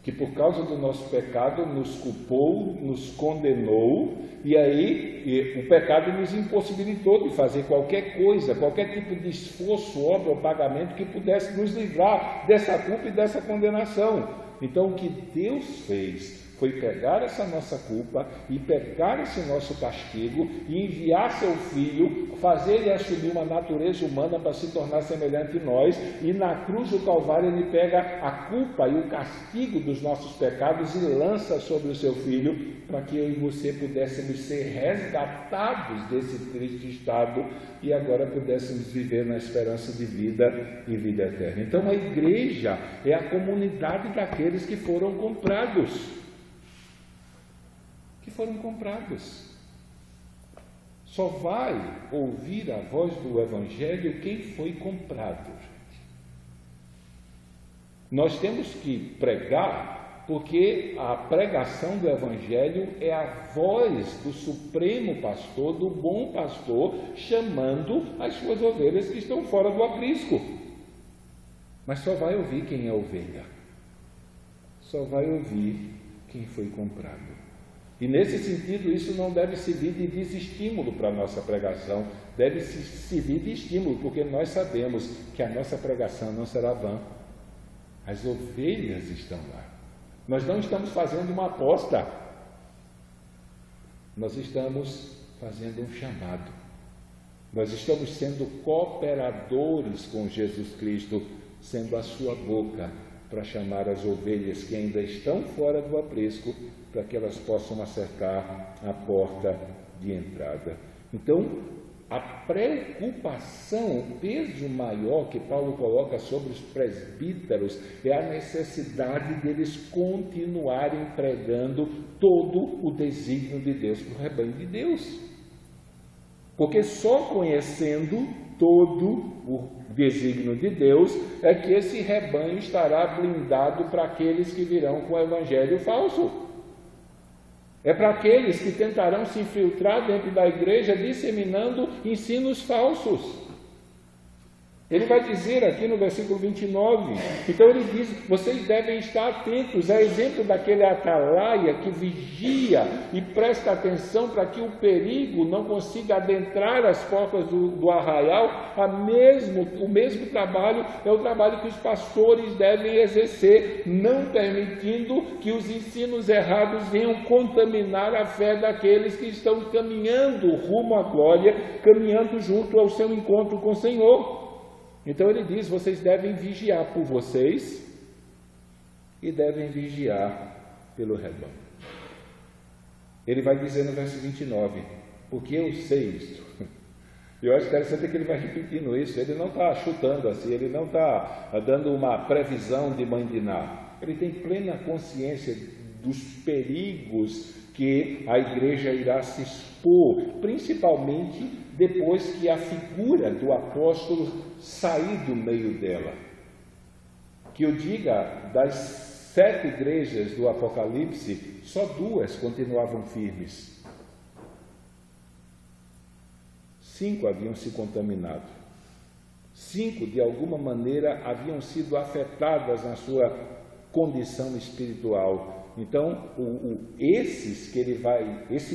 que por causa do nosso pecado nos culpou, nos condenou, e aí o pecado nos impossibilitou de fazer qualquer coisa, qualquer tipo de esforço, obra ou pagamento que pudesse nos livrar dessa culpa e dessa condenação. Então o que Deus fez foi pegar essa nossa culpa e pegar esse nosso castigo e enviar seu Filho, fazer ele assumir uma natureza humana para se tornar semelhante a nós, e na cruz do Calvário ele pega a culpa e o castigo dos nossos pecados e lança sobre o seu Filho, para que eu e você pudéssemos ser resgatados desse triste estado e agora pudéssemos viver na esperança de vida e vida eterna. Então a igreja é a comunidade daqueles que foram comprados. Só vai ouvir a voz do Evangelho quem foi comprado. Nós temos que pregar, porque a pregação do Evangelho é a voz do supremo pastor, do bom pastor, chamando as suas ovelhas que estão fora do aprisco. Mas só vai ouvir quem é ovelha. Só vai ouvir quem foi comprado. E nesse sentido, isso não deve servir de desestímulo para a nossa pregação, deve servir de estímulo, porque nós sabemos que a nossa pregação não será vã. As ovelhas estão lá. Nós não estamos fazendo uma aposta, nós estamos fazendo um chamado. Nós estamos sendo cooperadores com Jesus Cristo, sendo a sua boca para chamar as ovelhas que ainda estão fora do aprisco, para que elas possam acertar a porta de entrada. Então, a preocupação, o peso maior que Paulo coloca sobre os presbíteros é a necessidade deles continuarem pregando todo o desígnio de Deus para o rebanho de Deus. Porque só conhecendo todo o desígnio de Deus é que esse rebanho estará blindado para aqueles que virão com o evangelho falso. É para aqueles que tentarão se infiltrar dentro da igreja disseminando ensinos falsos. Ele vai dizer aqui no versículo 29, então ele diz, vocês devem estar atentos, é exemplo daquele atalaia que vigia e presta atenção para que o perigo não consiga adentrar as portas do arraial. O mesmo trabalho é o trabalho que os pastores devem exercer, não permitindo que os ensinos errados venham contaminar a fé daqueles que estão caminhando rumo à glória, caminhando junto ao seu encontro com o Senhor. Então ele diz, vocês devem vigiar por vocês e devem vigiar pelo rebanho. Ele vai dizer no verso 29, porque eu sei isto. Eu acho interessante que ele vai repetindo isso, ele não está chutando assim, ele não está dando uma previsão de mãe de Ná. Ele tem plena consciência dos perigos que a igreja irá se expor, principalmente depois que a figura do apóstolo sair do meio dela. Que eu diga, das 7 igrejas do Apocalipse, só 2 continuavam firmes. 5 haviam se contaminado. 5, de alguma maneira, haviam sido afetadas na sua condição espiritual. Então, esse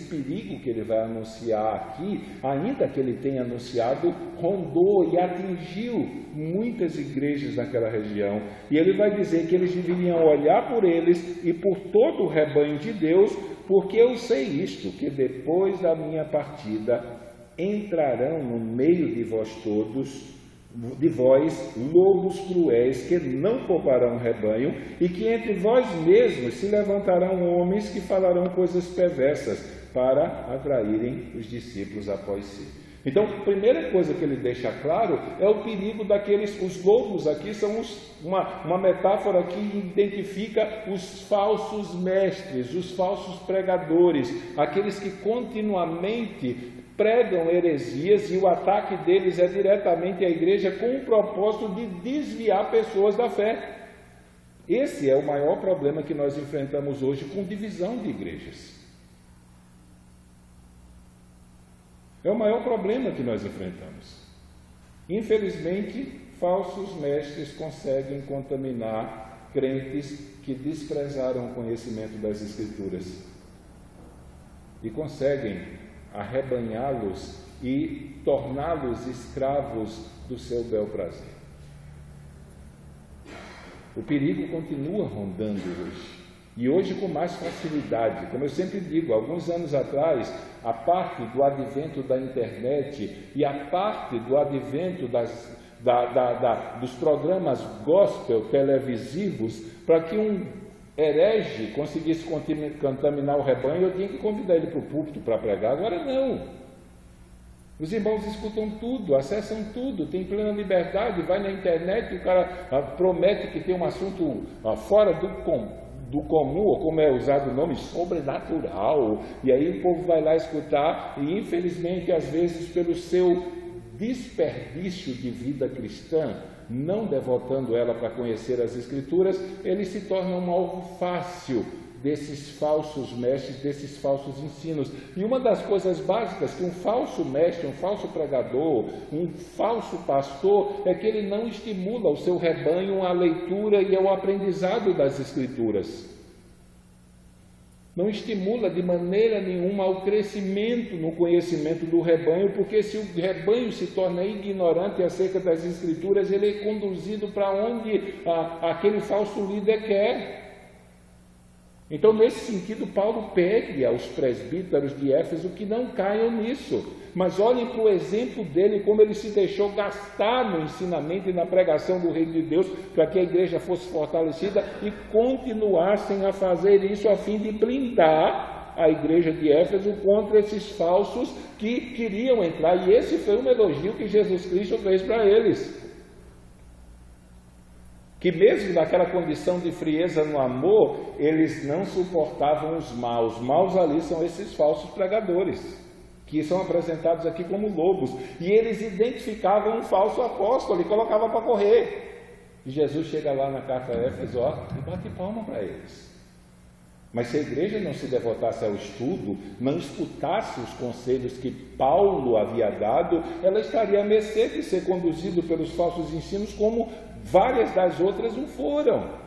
perigo que ele vai anunciar aqui, ainda que ele tenha anunciado, rondou e atingiu muitas igrejas naquela região. E ele vai dizer que eles deveriam olhar por eles e por todo o rebanho de Deus, porque eu sei isto, que depois da minha partida entrarão no meio de vós todos, de vós, lobos cruéis, que não pouparão o rebanho, e que entre vós mesmos se levantarão homens que falarão coisas perversas, para atraírem os discípulos após si. Então, a primeira coisa que ele deixa claro é o perigo daqueles, os lobos aqui são uma metáfora que identifica os falsos mestres, os falsos pregadores, aqueles que continuamente pregam heresias, e o ataque deles é diretamente à igreja com o propósito de desviar pessoas da fé. Esse é o maior problema que nós enfrentamos hoje com divisão de igrejas. É o maior problema que nós enfrentamos. Infelizmente, falsos mestres conseguem contaminar crentes que desprezaram o conhecimento das Escrituras e conseguem arrebanhá-los e torná-los escravos do seu bel prazer. O perigo continua rondando hoje, e hoje com mais facilidade. Como eu sempre digo, alguns anos atrás, a parte do advento da internet e a parte do advento dos programas gospel televisivos, para que um herege conseguisse contaminar o rebanho, eu tinha que convidar ele para o púlpito para pregar. Agora não. Os irmãos escutam tudo, acessam tudo, tem plena liberdade, vai na internet, o cara promete que tem um assunto fora do comum, ou como é usado o nome, sobrenatural, e aí o povo vai lá escutar, e infelizmente, às vezes, pelo seu desperdício de vida cristã, não devotando ela para conhecer as Escrituras, ele se torna um alvo fácil desses falsos mestres, desses falsos ensinos. E uma das coisas básicas que um falso mestre, um falso pregador, um falso pastor, é que ele não estimula o seu rebanho à leitura e ao aprendizado das Escrituras. não estimula de maneira nenhuma ao crescimento no conhecimento do rebanho, porque se o rebanho se torna ignorante acerca das Escrituras, ele é conduzido para onde aquele falso líder quer. Então, nesse sentido, Paulo pede aos presbíteros de Éfeso que não caiam nisso, mas olhem para o exemplo dele, como ele se deixou gastar no ensinamento e na pregação do Reino de Deus, para que a igreja fosse fortalecida, e continuassem a fazer isso a fim de blindar a igreja de Éfeso contra esses falsos que queriam entrar. E esse foi um elogio que Jesus Cristo fez para eles. Que mesmo naquela condição de frieza no amor, eles não suportavam os maus. Os maus ali são esses falsos pregadores, que são apresentados aqui como lobos. E eles identificavam um falso apóstolo e colocavam para correr. E Jesus chega lá na carta a Éfeso, e bate palma para eles. Mas se a igreja não se devotasse ao estudo, não escutasse os conselhos que Paulo havia dado, ela estaria à mercê de ser conduzida pelos falsos ensinos, como várias das outras o foram.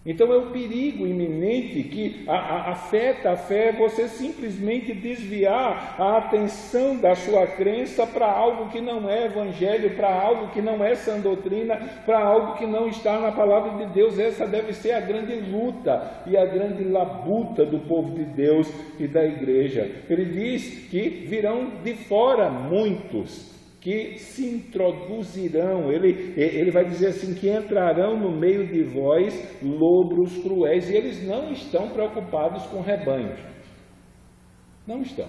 Então é um perigo iminente que afeta a fé, é você simplesmente desviar a atenção da sua crença para algo que não é evangelho, para algo que não é sã doutrina, para algo que não está na palavra de Deus. Essa deve ser a grande luta e a grande labuta do povo de Deus e da igreja. Ele diz que virão de fora muitos que se introduzirão, ele vai dizer assim, que entrarão no meio de vós lobos cruéis, e eles não estão preocupados com rebanhos, não estão.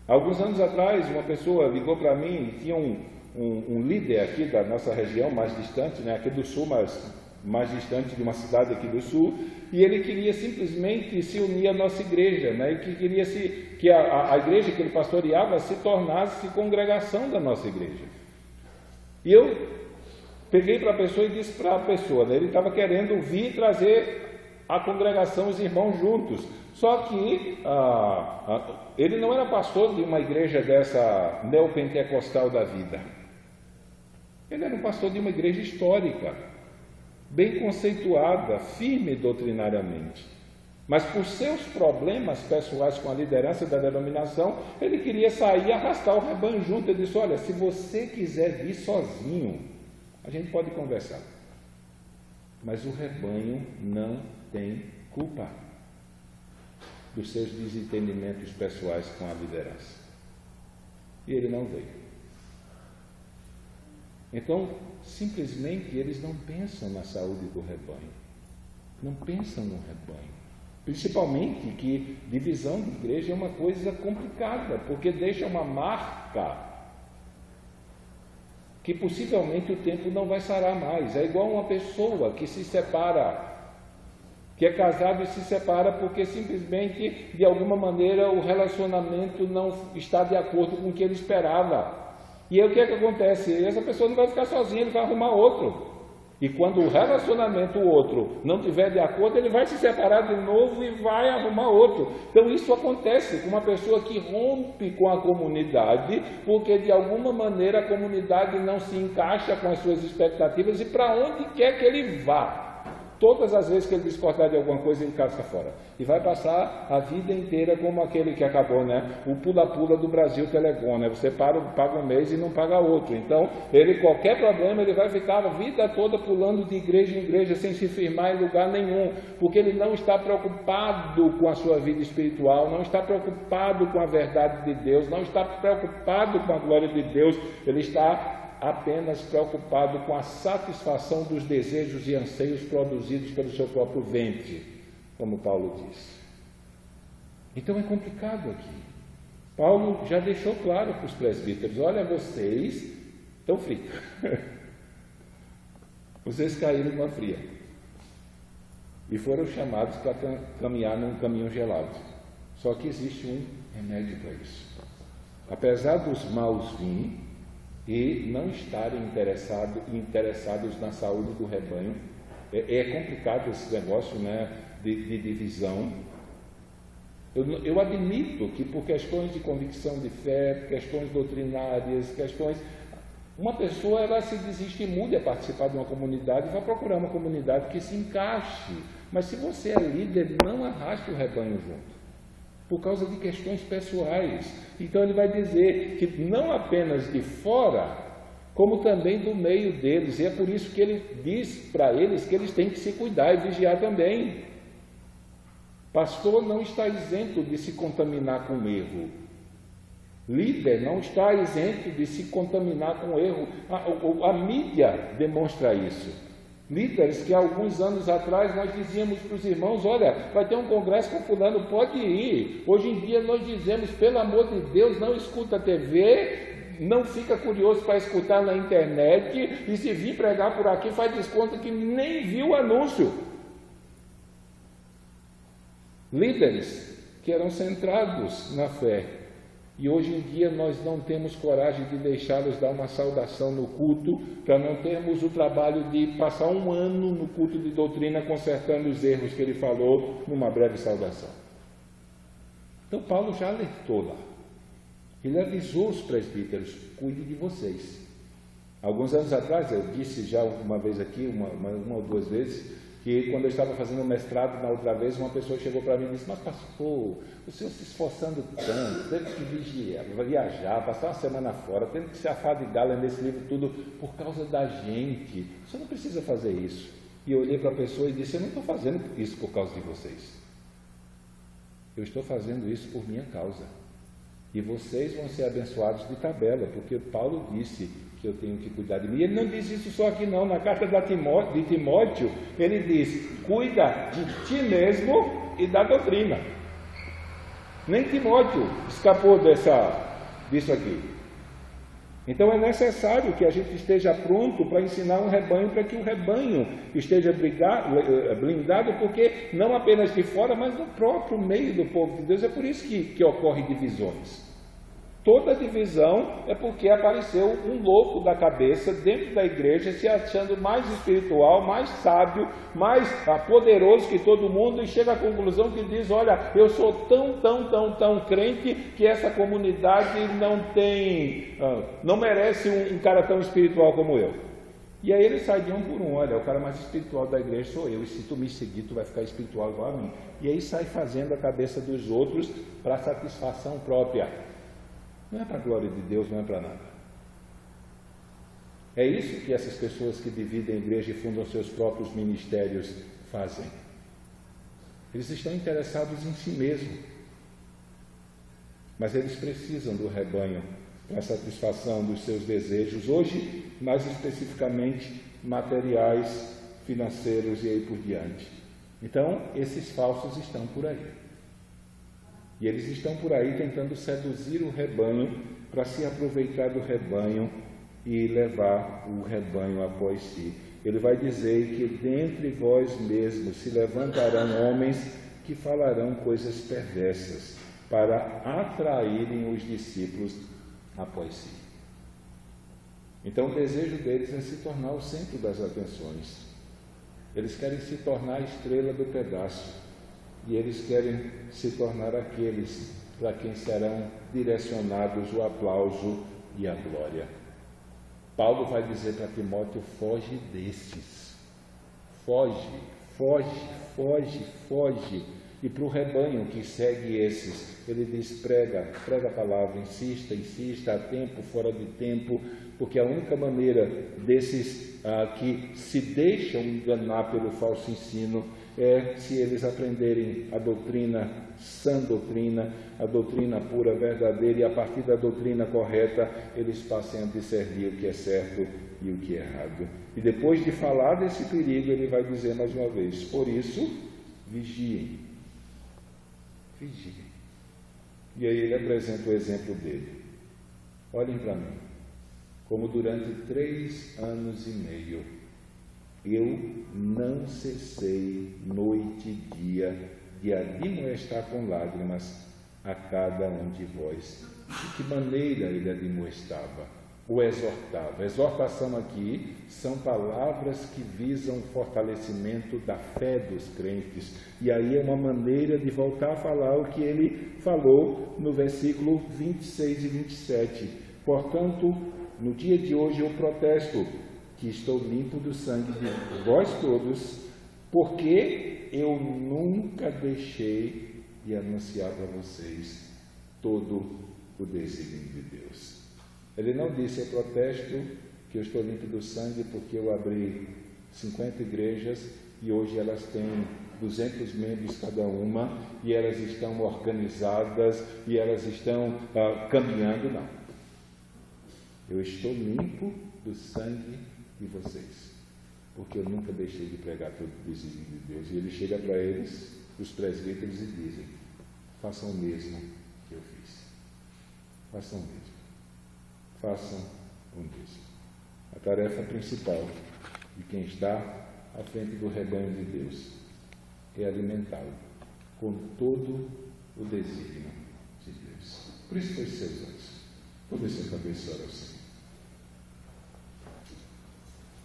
Alguns anos atrás, uma pessoa ligou para mim, tinha um líder aqui da nossa região, mais distante, aqui do sul, mas mais distante de uma cidade aqui do sul, e ele queria simplesmente se unir à nossa igreja, e que queria que a igreja que ele pastoreava se tornasse congregação da nossa igreja. E eu peguei para a pessoa e disse para a pessoa, ele estava querendo vir trazer a congregação, os irmãos juntos, só que ele não era pastor de uma igreja dessa neopentecostal da vida, ele era um pastor de uma igreja histórica, bem conceituada, firme doutrinariamente. Mas por seus problemas pessoais com a liderança da denominação, ele queria sair e arrastar o rebanho junto. Ele disse, olha, se você quiser vir sozinho, a gente pode conversar. Mas o rebanho não tem culpa dos seus desentendimentos pessoais com a liderança. E ele não veio. Então, simplesmente, eles não pensam na saúde do rebanho, não pensam no rebanho. Principalmente que divisão de igreja é uma coisa complicada, porque deixa uma marca que possivelmente o tempo não vai sarar mais. É igual uma pessoa que se separa, que é casado e se separa porque simplesmente, de alguma maneira, o relacionamento não está de acordo com o que ele esperava. E aí o que é que acontece? Essa pessoa não vai ficar sozinha, ele vai arrumar outro. E quando o relacionamento, o outro, não estiver de acordo, ele vai se separar de novo e vai arrumar outro. Então isso acontece com uma pessoa que rompe com a comunidade, porque de alguma maneira a comunidade não se encaixa com as suas expectativas, e para onde quer que ele vá, todas as vezes que ele discordar de alguma coisa, ele casca fora. E vai passar a vida inteira como aquele que acabou, o pula-pula do Brasil Telecom, Você paga um mês e não paga outro. Então, qualquer problema, ele vai ficar a vida toda pulando de igreja em igreja, sem se firmar em lugar nenhum, porque ele não está preocupado com a sua vida espiritual, não está preocupado com a verdade de Deus, não está preocupado com a glória de Deus, ele está apenas preocupado com a satisfação dos desejos e anseios produzidos pelo seu próprio ventre, como Paulo diz. Então é complicado aqui. Paulo já deixou claro para os presbíteros, olha, vocês estão frios. Vocês caíram numa fria. E foram chamados para caminhar num caminho gelado. Só que existe um remédio para isso. Apesar dos maus virem, e não estarem interessados na saúde do rebanho. É complicado esse negócio de divisão. Eu admito que por questões de convicção de fé, questões doutrinárias, Uma pessoa, ela se desestimula a participar de uma comunidade e vai procurar uma comunidade que se encaixe. Mas se você é líder, não arraste o rebanho junto, por causa de questões pessoais. Então ele vai dizer que não apenas de fora, como também do meio deles. E é por isso que ele diz para eles que eles têm que se cuidar e vigiar também. Pastor não está isento de se contaminar com erro. Líder não está isento de se contaminar com erro. A mídia demonstra isso. Líderes que há alguns anos atrás nós dizíamos para os irmãos: olha, vai ter um congresso com fulano, pode ir. Hoje em dia nós dizemos: pelo amor de Deus, não escuta a TV, não fica curioso para escutar na internet, e se vir pregar por aqui faz desconto que nem viu o anúncio. Líderes que eram centrados na fé, e hoje em dia nós não temos coragem de deixá-los dar uma saudação no culto, para não termos o trabalho de passar um ano no culto de doutrina consertando os erros que ele falou numa breve saudação. Então Paulo já alertou lá. Ele avisou os presbíteros: cuide de vocês. Alguns anos atrás, eu disse já uma vez aqui, uma ou duas vezes, que quando eu estava fazendo mestrado na outra vez, uma pessoa chegou para mim e disse: mas pastor, o senhor se esforçando tanto, teve que viajar, passar uma semana fora, tendo que se afadigar lendo esse livro tudo por causa da gente, o senhor não precisa fazer isso. E eu olhei para a pessoa e disse: eu não estou fazendo isso por causa de vocês, eu estou fazendo isso por minha causa, e vocês vão ser abençoados de tabela, porque Paulo disse que eu tenho que cuidar de mim. E ele não diz isso só aqui não, na carta de Timóteo, ele diz: cuida de ti mesmo e da doutrina. Nem Timóteo escapou disso aqui. Então é necessário que a gente esteja pronto para ensinar um rebanho, para que o rebanho esteja blindado, porque não apenas de fora, mas no próprio meio do povo de Deus. É por isso que ocorrem divisões. Toda divisão é porque apareceu um louco da cabeça dentro da igreja, se achando mais espiritual, mais sábio, mais poderoso que todo mundo, e chega à conclusão que diz: olha, eu sou tão crente que essa comunidade não merece um cara tão espiritual como eu. E aí ele sai de um por um: olha, o cara mais espiritual da igreja sou eu, e se tu me seguir, tu vai ficar espiritual igual a mim. E aí sai fazendo a cabeça dos outros para satisfação própria. Não é para a glória de Deus, não é para nada. É isso que essas pessoas que dividem a igreja e fundam seus próprios ministérios fazem. Eles estão interessados em si mesmos, mas eles precisam do rebanho para a satisfação dos seus desejos, hoje mais especificamente materiais, financeiros e aí por diante. Então esses falsos estão por aí. E eles estão por aí tentando seduzir o rebanho para se aproveitar do rebanho e levar o rebanho após si. Ele vai dizer que dentre vós mesmos se levantarão homens que falarão coisas perversas para atraírem os discípulos após si. Então o desejo deles é se tornar o centro das atenções. Eles querem se tornar a estrela do pedaço. E eles querem se tornar aqueles para quem serão direcionados o aplauso e a glória. Paulo vai dizer para Timóteo: foge destes. Foge. E para o rebanho que segue esses, ele diz: prega a palavra, insista, a tempo, fora de tempo, porque a única maneira desses que se deixam enganar pelo falso ensino é se eles aprenderem a doutrina, sã doutrina, a doutrina pura, verdadeira, e a partir da doutrina correta eles passem a discernir o que é certo e o que é errado. E depois de falar desse perigo, ele vai dizer mais uma vez: por isso, vigiem. E aí ele apresenta o exemplo dele. Olhem para mim, como durante 3 anos e meio eu não cessei noite e dia de admoestar com lágrimas a cada um de vós. De que maneira ele admoestava? Ou exortava? Exortação aqui são palavras que visam o fortalecimento da fé dos crentes. E aí é uma maneira de voltar a falar o que ele falou no versículo 26 e 27. Portanto, No dia de hoje eu protesto que estou limpo do sangue de vós todos, porque eu nunca deixei de anunciar para vocês todo o desígnio de Deus. Ele não disse: eu protesto que eu estou limpo do sangue porque eu abri 50 igrejas e hoje elas têm 200 membros cada uma e elas estão organizadas e elas estão caminhando. Não. Eu estou limpo do sangue de vocês, porque eu nunca deixei de pregar todo o desígnio de Deus. E ele chega para eles, os presbíteros, e dizem: façam o mesmo que eu fiz. Façam o mesmo. Façam o mesmo. A tarefa principal de quem está à frente do rebanho de Deus é alimentá-lo com todo o desígnio de Deus. Por isso, feche seus olhos. Curve sua cabeça e ore ao Senhor.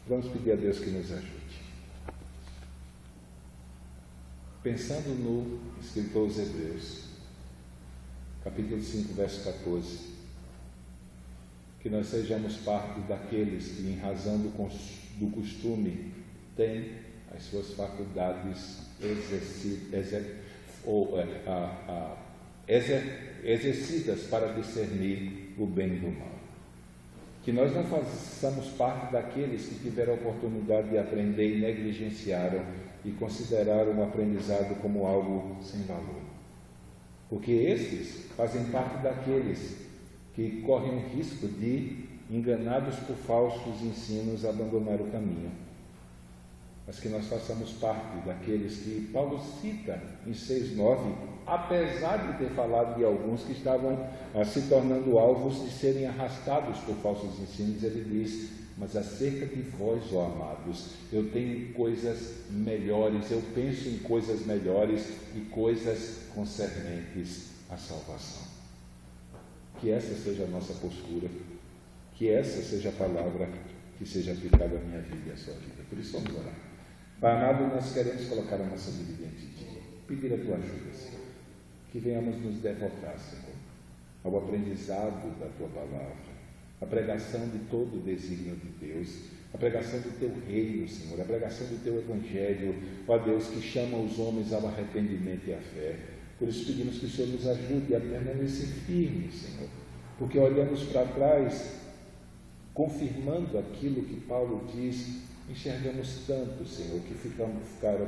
Vamos pedir a Deus que nos ajude. Pensando no escritor aos Hebreus, capítulo 5, verso 14, que nós sejamos parte daqueles que, em razão do costume, têm as suas faculdades exercidas para discernir o bem do mal. Que nós não façamos parte daqueles que tiveram a oportunidade de aprender e negligenciaram e consideraram o aprendizado como algo sem valor. Porque esses fazem parte daqueles que correm o risco de, enganados por falsos ensinos, abandonar o caminho. Mas que nós façamos parte daqueles que Paulo cita em 6,9, apesar de ter falado de alguns que estavam se tornando alvos de serem arrastados por falsos ensinos, ele diz: mas acerca de vós, ó amados, eu tenho coisas melhores, eu penso em coisas melhores e coisas concernentes à salvação. Que essa seja a nossa postura, que essa seja a palavra que seja aplicada à minha vida e à sua vida. Por isso vamos orar. Pai amado, nós queremos colocar a nossa vida diante de Ti, pedir a Tua ajuda, Senhor, que venhamos nos devotar, Senhor, ao aprendizado da Tua palavra, a pregação de todo o desígnio de Deus, a pregação do Teu reino, Senhor, a pregação do Teu evangelho, ó Deus, que chama os homens ao arrependimento e à fé. Por isso pedimos que o Senhor nos ajude a permanecer firmes, Senhor, porque olhamos para trás, confirmando aquilo que Paulo diz, enxergamos tanto, Senhor, que ficaram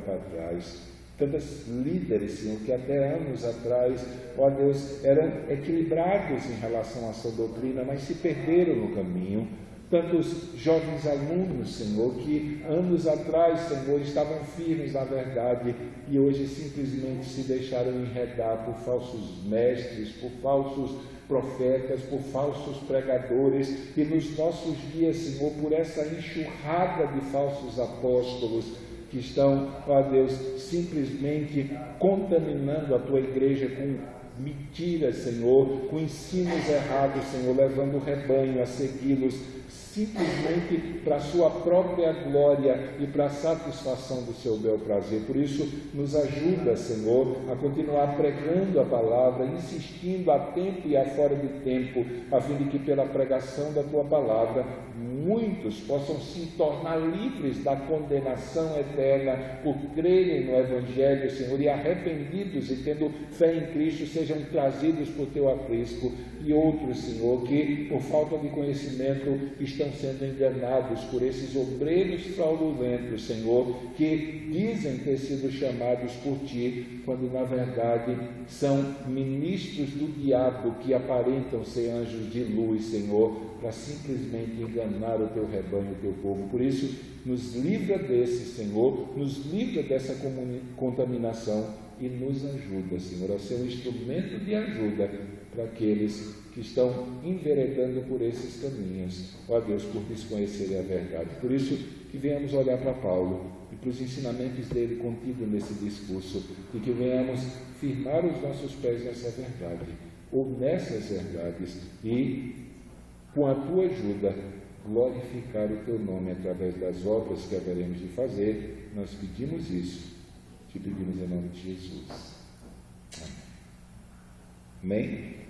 para trás. Tantos líderes, Senhor, que até anos atrás, ó Deus, eram equilibrados em relação à sua doutrina, mas se perderam no caminho. Tantos jovens alunos, Senhor, que anos atrás, Senhor, estavam firmes na verdade e hoje simplesmente se deixaram enredar por falsos mestres, por falsos profetas, por falsos pregadores, e nos nossos dias, Senhor, por essa enxurrada de falsos apóstolos que estão, ó Deus, simplesmente contaminando a Tua igreja com mentiras, Senhor, com ensinos errados, Senhor, levando o rebanho a segui-los simplesmente para a sua própria glória e para a satisfação do seu bel prazer. Por isso, nos ajuda, Senhor, a continuar pregando a palavra, insistindo a tempo e a fora de tempo, a fim de que pela pregação da Tua palavra muitos possam se tornar livres da condenação eterna por crerem no Evangelho, Senhor, e arrependidos e tendo fé em Cristo sejam trazidos por Teu aprisco, e outros, Senhor, que por falta de conhecimento estão sendo enganados por esses obreiros fraudulentos, Senhor, que dizem ter sido chamados por Ti, quando na verdade são ministros do diabo que aparentam ser anjos de luz, Senhor, para simplesmente enganar o Teu rebanho, o Teu povo. Por isso, nos livra desse, Senhor, nos livra dessa contaminação e nos ajuda, Senhor, a ser um instrumento de ajuda para aqueles que estão enveredando por esses caminhos, ó Deus, por desconhecerem a verdade. Por isso, que venhamos olhar para Paulo e para os ensinamentos dele contidos nesse discurso, e que venhamos firmar os nossos pés nessa verdade, ou nessas verdades, e, com a Tua ajuda, glorificar o Teu nome através das obras que haveremos de fazer. Nós pedimos isso, Te pedimos em nome de Jesus. Amém. Amém?